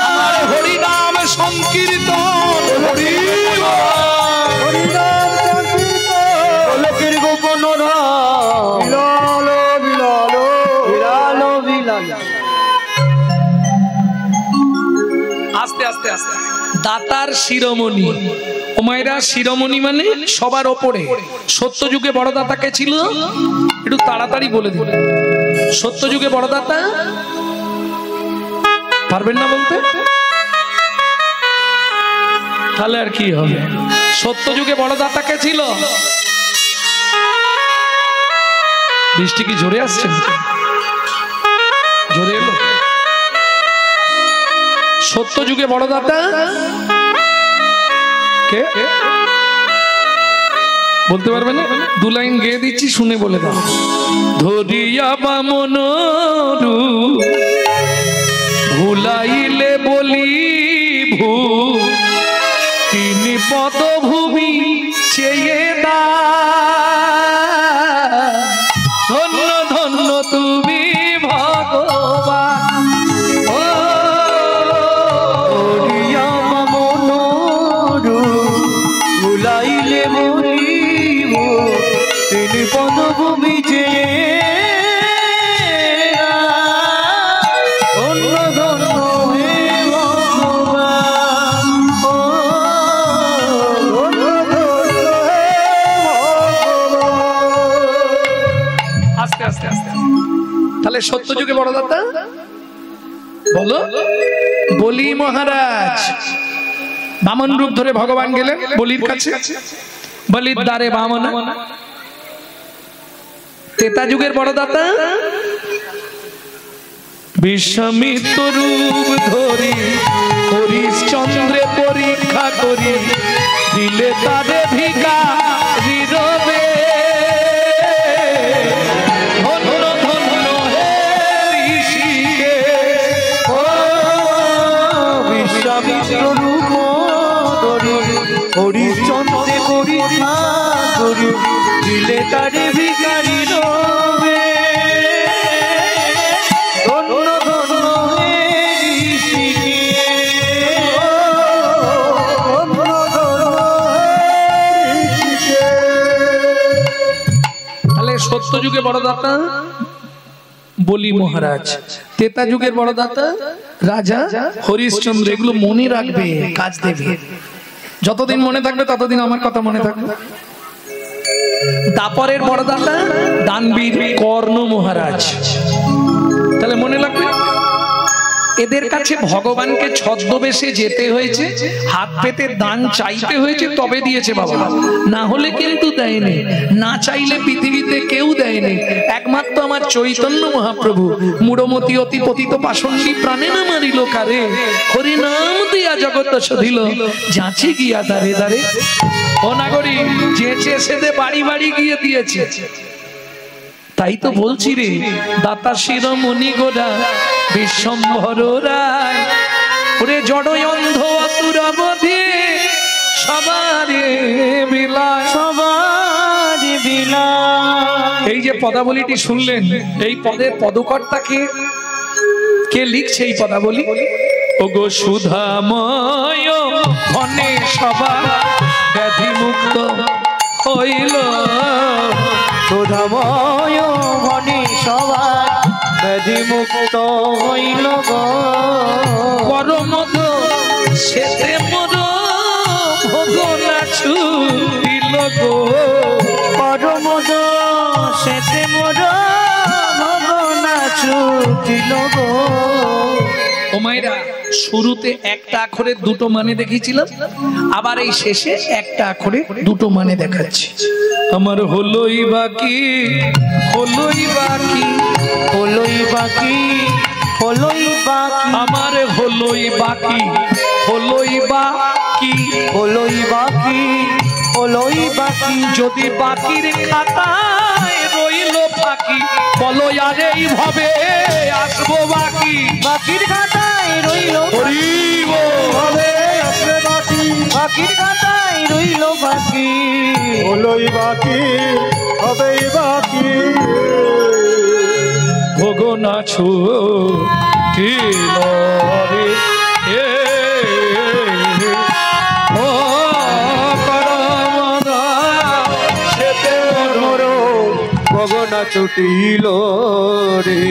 আমার হরিনাম সংকীর্তন, হরি হরিনাম সংকীর্তন, লোকের গোপন বিলালো বিলালো বিলালো বিলালো। আস্তে আস্তে আস্তে। দাতার শিরোমণি, ও মায়েরা, শিরোমণি মানে সবার ওপরে। সত্য যুগে বড় দাতা কে ছিল? একটু তাড়াতাড়ি বলে দিন। সত্য যুগে বড় দাতা পারবেন না বলতে? তাহলে আর কি হবে? সত্য যুগে বড় দাতা কে ছিল? বৃষ্টি কি জোরে আসছে? জোরে এলো? সত্য যুগে বড় দাতা কে বলতে পারবে না? 2 লাইন গেয়ে দিচ্ছি, শুনে বলে দাও। ধরিয়া বামন ভুলাইলে বলি ভূ, তিনি পদভূমি চেয়ে দা, ধন্য ধন্য তুমি ভগবান। ভুলাইলে বলিব তিনি পদভূমি চেয়ে, ধন্য ধন্য হে ভগবান, আস্তে আস্তে আস্তে। তাহলে সত্য যুগে বড় দাতা বলো? বলি মহারাজ বামন রূপ ধরে ভগবান গেলেন বলির কাছে, বলির দ্বারে বামন। ত্রেতা যুগের বড় দাতা বিশ্বামিত্র রূপ ধরি হরিশ্চন্দ্রে পরীক্ষা করি, দিলে তারে ভিখারি রবে, ধন্য ধন্য হে ঋষিকে, বিশ্বামিত্র রূপ ধরি হরিশ্চন্দ্রে পরীক্ষা করি, দিলে তারে ভিখারি রবে, ধন্য ধন্য হে ঋষিকে, তাহলে সত্য যুগে বড় দাতা বলি মহারাজ, ত্রেতা যুগের বড় দাতা রাজা হরিশ্চন্দ্র। এগুলো মনে রাখবে, কাজ দেবে। যতদিন মনে থাকবে ততদিন আমার কথা মনে থাকবে। দাপরের বড় দাতা দানবীর কর্ণ মহারাজ। তাহলে মনে রাখবে, এদের কাছে ভগবানকে ছদ্মবেশে যেতে হয়েছে, হাত পেতে দান চাইতে হয়েছে, তবে দিয়েছে বাবা, না হলে কিন্তু দেয়নি। না চাইলে পৃথিবীতে কেউ দেয়নি। একমাত্র আমার চৈতন্য মহাপ্রভু মূঢ়মতি অতি পতিত পাষণ্ডী প্রাণে না মারিল কারে, হরি নাম দিয়া জগৎ শোধিল, যাচি গিয়া দারে দারে। ও নাগরী, যেচে সেদে বাড়ি বাড়ি গিয়ে দিয়েছে। তাই তো বলছি রে, দাতা শিরোমণি গোড়া বিশ্বম্ভর রায়, ওরে জড় অন্ধ অতুরবধি সবারে বিলায় সবারি বিলায়। এই যে পদাবলীটি শুনলেন, এই পদের পদকর্তাকে কে লিখছে এই পদাবলী? ওগো সুধাময় ধনে সবা ব্যাধি মুক্ত হইল, সুধাময় মনি সবাই ব্যাধি মুক্ত হইল গো। পরমদ সেতে মোর ভোগনা ছুটিল গো, পরমদ সেতে মোর ভগনা ছুটিল গো। ও মায়েরা, শুরুতে একটা আখরের দুটো মানে দেখিয়েছিলাম, আবার এই শেষে একটা আখরে দুটো মানে দেখাচ্ছি। আমার হলোই বাকি, হলোই বাকি, হলোই বাকি, হলোই বাকি, আমার হলোই বাকি, হলোই বাকি, হলোই বাকি, হলোই বাকি। যদি বাকির খাতায় রইল ফাঁকি, বলো আর এইভাবে আসবো বাকি। বাকির খাতায় রইল হবে আসবে বাকি, বাকির খাতায় রইল বাকি। হলোই বাকি, হবেই বাকি। ভোগনা ছুটিল রে এ, ও করমদা সেতে মোর গগনা ছুটিল রে।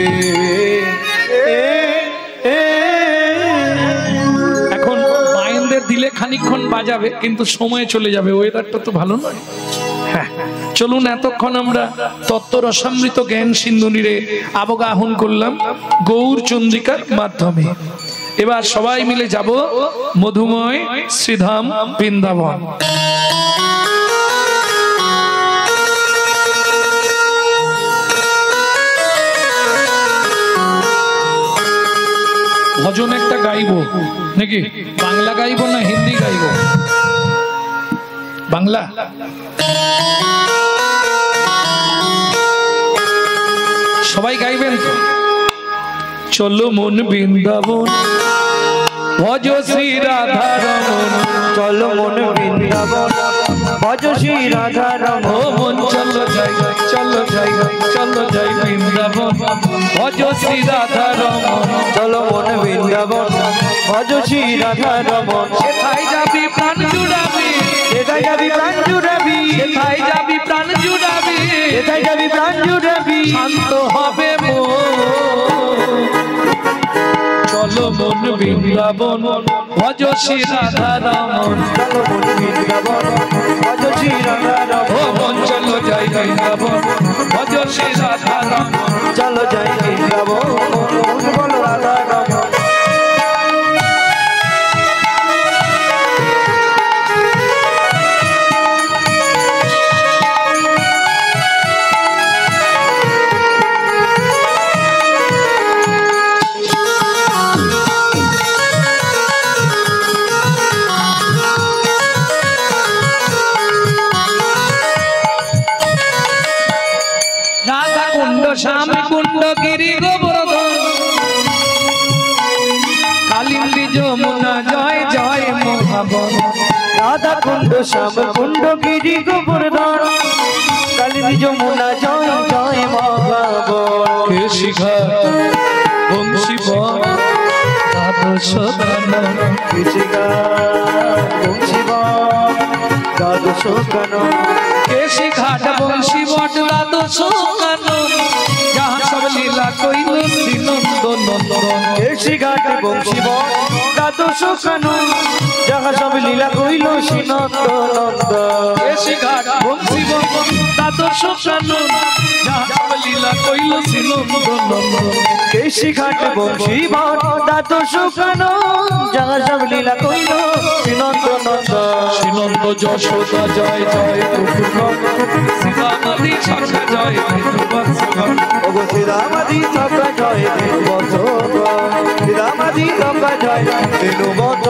এখন বায়েনদের দিলে খানিকক্ষণ বাজাবে, কিন্তু সময় চলে যাবে, ওয়েদারটা তো ভালো নয়। হ্যাঁ, চলুন এতক্ষণ আমরা তত্ত্ব রসামৃত জ্ঞান সিন্ধুনিরে আবগাহন করলাম গৌর চন্দ্রিকার মাধ্যমে। এবার সবাই মিলে যাব মধুময় শ্রীধাম বৃন্দাবন। ভজন একটা গাইবো নাকি? বাংলা গাইবো না হিন্দি গাইবো? বাংলা। সবাই গাইবেন তো? চলো মন বৃন্দাবন, ভজ শ্রী রাধা রমন, চলো মন বৃন্দাবন, ভজ শ্রী রাধা ও রমন। মন চলো যাই, চলো যাই, চলো যাই বৃন্দাবন, ভজ শ্রী রাধা রমন। চলো মন বৃন্দাবন, ভজ শ্রী রাধা রমন। সেথায় যাবি প্রাণ জুড়াবি, কোথায় যাবি প্রাণ জুড়াবি, সেথায় যাবি প্রাণ জুড়াবি, কোথায় যাবি প্রাণ জুড়াবি। শান্ত হবে মন। চলো মন বৃন্দাবন, ভজ শ্রী রাধা রমন। চলো মন বৃন্দাবন, ভজ শ্রী রাধা ও রমন। মন চলো যাই বৃন্দাবন, ভজ শ্রী রাধা রমন। চলো যাই বৃন্দাবন, মন বলো রাধা রমন। রাধা কুণ্ড শ্যাম কুণ্ড গিরি গোবর্ধন, কালিন্দী যমুনা জয় জয় মহাবন। রাধা কুণ্ড শ্যাম কুণ্ড গিরি গোবর্ধন, কালিন্দী যমুনা জয় জয় মহাবন। কে শিখা বংশী বন, দ্বাদশ কানন, কৃষিকা বংশীবন, দ্বাদশ কানন। কেশি ঘাট বংশী বট দ্বাদশ কানন, যাহা সব লীলা কইল শ্রীনন্দ নন্দন। কেশি ঘাট বংশীবন, দ্বাদশ কানন, যাহা সব লীলা কইল শ্রীনন্দ নন্দন। কেশি ঘাট বংশী বট দ্বাদশ কানন, যাহা সব লীলা কইল শ্রীনন্দ নন্দন। কেশি ঘাট বংশীবন, দ্বাদশ কানন, যাহা সব লীলা কইল শ্রীনন্দ নন্দন। শ্রীনন্দ যশোদা জয় জয় প্রভু, শ্রীরামাদি শাখা জয় ধন্যবাদ। ওগো শ্রীরামাদি সকা জয় দেবত, শ্রীরামাদি সকা জয় দেবত।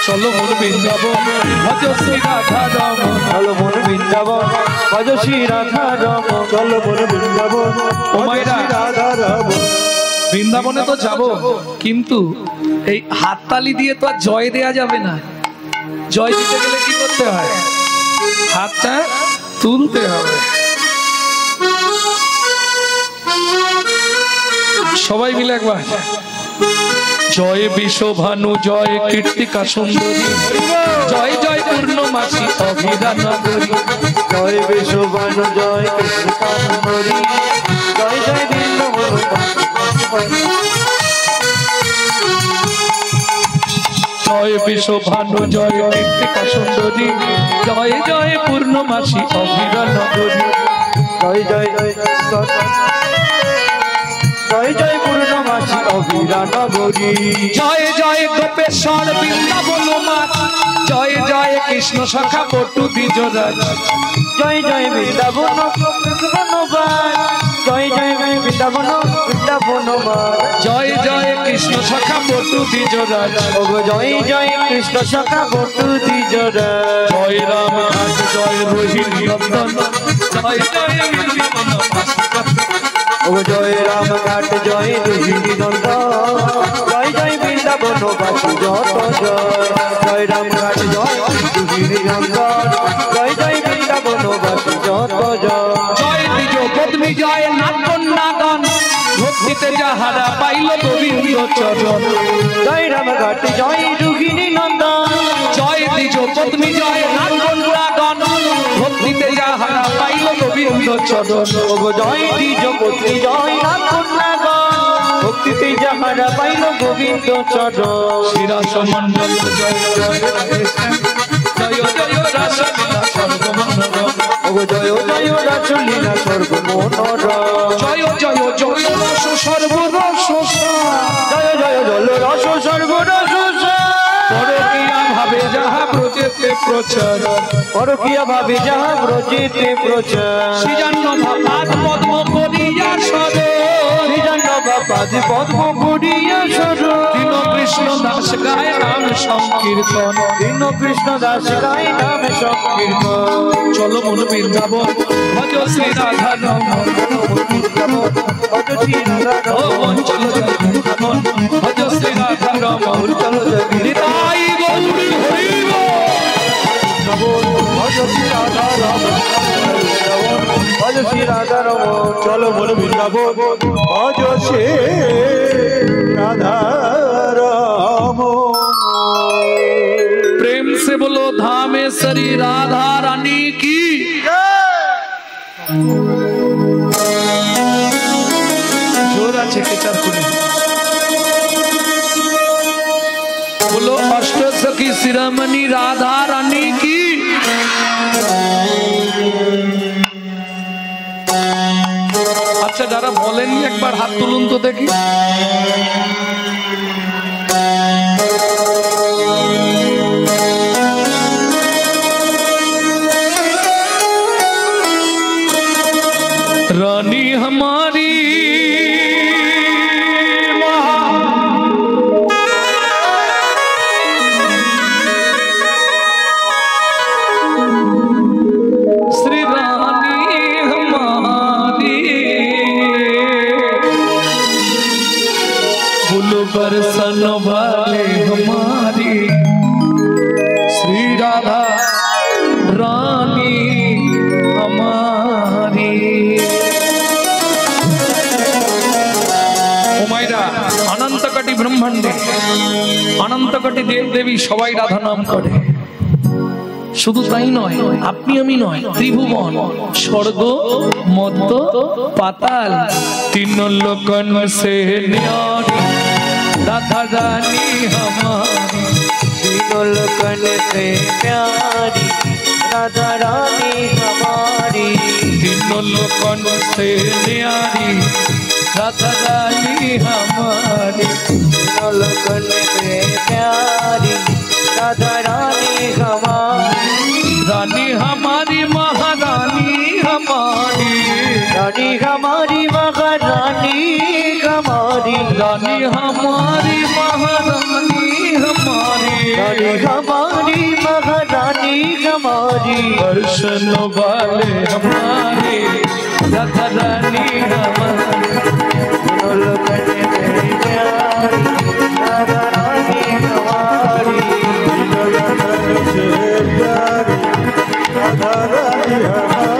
চলো মন বৃন্দাবন, ভজ শ্রী রাধা রমন চলো মন বৃন্দাবন ভজ শ্রী রাধা রমন চলো মন বৃন্দাবন ও মায়েরা, রাধা রমন। বৃন্দাবনে তো যাব, কিন্তু এই হাততালি দিয়ে তো আর জয় দেয়া যাবে না। জয় দিতে গেলে কি করতে হয়? হাতটা তুলতে হবে। সবাই মিলে একবার জয় বিশ্বভানু জয় কীর্তিকা সুন্দরী জয় জয় পূর্ণমাসী অভিরা নগরী জয় বিশ্ববান জয় কৃষ্ণ সুন্দরী জয় জয় বৃন্দাবন জয় বিশ্বভানু জয় কীর্তিকা সুন্দরী জয় জয় পূর্ণমাসী অভিরা নগরী জয় জয় জয় জয় পূর্ণমাসী অভিরা নগরী জয় জয় গোপেশ্বর বৃন্দাবন মাছ জয় জয় কৃষ্ণ সখা পটু দ্বিজরাজ জয় জয় বৃন্দাবন বৃন্দাবন জয় জয় বৃন্দাবন বৃন্দাবন জয় জয় কৃষ্ণ সখা পটু দ্বিজরাজ জয় জয় কৃষ্ণ সখা বটু দ্বিজরা জয় রাম ঘাট জয় রোহিণী নন্দন জয় জয় বৃন্দাবন ও জয় রাম ঘাট জয় রোহিণী নন্দন জয় জয় বৃন্দাবন বাসী যত জয় জয় রাম ঘাট জয় রোহিণী নন্দন জয় জয় বৃন্দাবন বাসী যত জয় জয় দ্বিজ পত্নী জয় নাগন ভক্তিতে যাহারা পাইল গোবিন্দ চরণ জয় রাম ঘাট জয় রোহিণী নন্দন জয় দ্বিজ পত্নী জয় নাগন ভক্তিতে যাহারা পাইল গোবিন্দ চরণ জয় দ্বিজ পত্নী জয় নাগন ভক্তিতে যাহারা পাইল গোবিন্দ চরণ শ্রীরাস মন্ডল জয় জয় জয় জয় রাসলীলা সর্বমঙ্গল জয় জয় রাসলীলা সর্বমনোর জয় জয় জয় রস সর্বরস জয় জয় জল রস সর্বরস পরকিয়া ভাবে যাহা প্রচেতে প্রচার পরকিয়া ভাবে যাহা ব্রজেতে প্রচার সৃজন্য ভাবাদ পদ্ম করিয়া সর শ্রীজন্য বাপাদ পদ্ম করিয়া সর দীন কৃষ্ণ দাস গায় নাম সংকীর্তন দীন কৃষ্ণ দাস গায় নাম সংকীর্তন চলো মন বৃন্দাবন ভজ শ্রী রাধা রমন ভজ শ্রী রাধা ও মন চলো জয় বৃন্দাবন ভজ শ্রী রাধা রমন চলো জয় নিতাই গৌরী হরি ভজ শ্রী রাধা রমন ভজ শ্রী রাধা রমন চলো মন বৃন্দাবন ভজ শ্রী রাধা রমন। प्रेम से बोलो धामेश्वरी राधा रानी की जोर আছে কেচার করে बोलो अष्ट सखी शिरोमणि राधा रानी की আচ্ছা যারা বলেননি একবার হাত তুলুন তো দেখি रानी हमारी श्री रानी हमारी फूल बरसन वाले हमारी श्री राधा रानी हमारी अनंत कटी ब्रह्मांडे अनंत कटी देव देवी सबाई राधा नाम करे শুধু তাই নয় আপনি আমি নয় ত্রিভুবন স্বর্গ মধ্য পাতাল তিন লোকন সে ন্যারি রাধা রানী हमारी तीनों लोकन से प्यारी राधा रानी हमारी तीन लोकन से न्यारी राधा रानी हमारी तीनों लोकन से प्यारी राधा रानी हमारी रानी हमारी महारानी हमारी रानी हमारी महारानी हमारी रानी हमारी महारानी हमारी रानी हमारी महारानी हमारी दर्शन वाले हमारे राधा रानी हमारी राधा रानी हमारी राधा रानी हमारी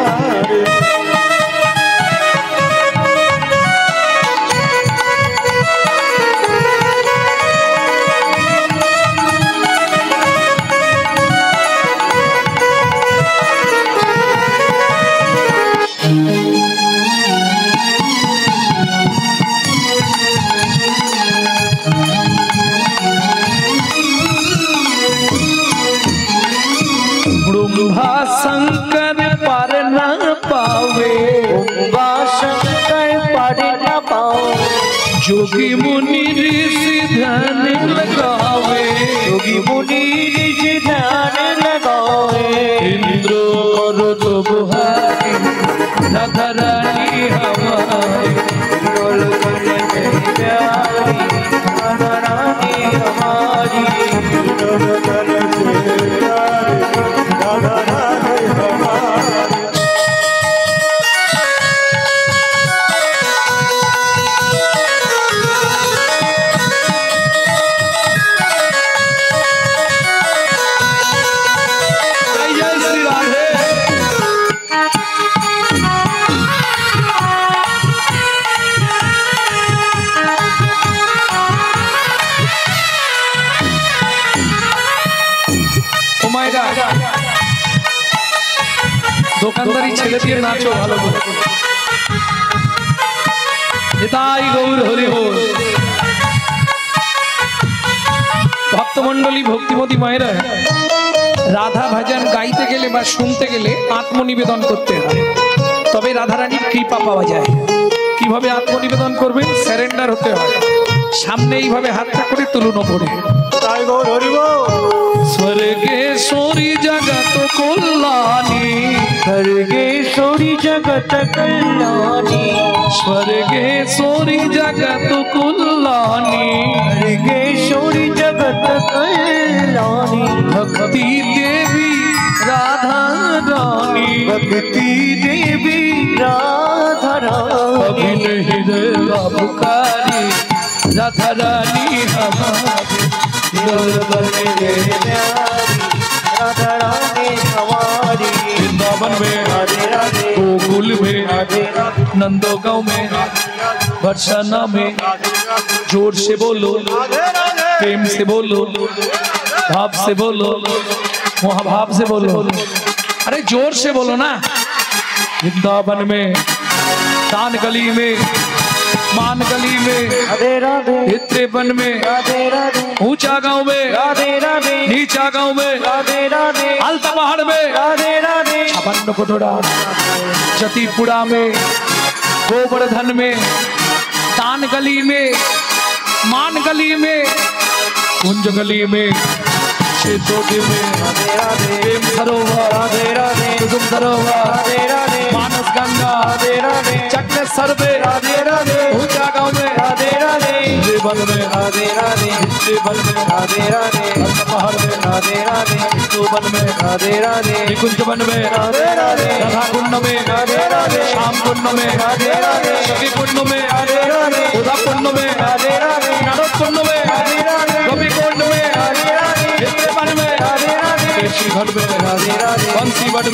ब्रह्मा शंकर पर न पावे ब्रह्मा शंकर पर न पावे जोगी मुनि ऋषि ध्यान लगावे योगी मुनि ऋषि ध्यान लगावे इंद्र करो तो बुहारी राधा रानी हमारी राधा रानी हमारी राधा रानी हमारी जय श्री राधे। উমাইরা দোকানদারি ছেলে দিয়ে নাচো ভালো করে। এটাই গৌর হরি বল। ভক্তমণ্ডলী ভক্তিমতী মায়েরা রাধা ভজন গাইতে গেলে বা শুনতে গেলে আত্মনিবেদন করতে হয়, তবে রাধারানীর কৃপা পাওয়া যায়। কিভাবে আত্মনিবেদন করবেন? স্যারেন্ডার হতে হয়। সামনে এইভাবে হাতটা করে তুলুন ওপরে। তাই গৌর হরিব স্বর্গেশ্বরী জগত কল্যাণী सर्गेश्वरी जगत कल्याणी स्वर्गेश्वरी जगत कल्याणी सर्गेश्वरी जगत कल्याणी भक्ति देवी राधा रानी भक्ति देवी राधा रानी अभिन हृदय पुकारी राधा रानी हमारी राधा रानी हमारी वृंदावन में राधे राधे गोकुल में राधे राधे नंदोगांव में बरसाना में जोर से बोलो प्रेम से बोलो भाव से बोलो महाभाव से बोलो। अरे जोर से बोलो ना। वृंदावन में दान गली में मान गली में राधे राधे वन में राधे राधे ऊंचा गांव में राधे राधे नीचा गांव में राधे राधे अलता पहाड़ में राधे राधे छपन्न कोटोड़ा जतीपुरा में गोवर्धन में दान गली में मान गली में कुंज गली में क्षेत्रों में राधे राधे प्रेम सरोवर राधे राधे कुसुम सरोवर राधे राधे मानस गंगा राधे राधे चक्रेश्वर में राधे राधे ऊंचा गांव में राधे राधे वन में राधे राधे वन में राधे राधे अलता पहाड़ में राधे राधे वन में राधे राधे निकुंज वन में राधे राधे राधा कुंड में राधे राधे श्याम कुंड में राधे राधे सखी कुंड में राधे राधे उदा कुंड में राधे राधे नारद कुंड में राधे राधे गोपी कुंड में राधे राधे वन में राधे राधे केशी घट में राधे राधे बंसी वट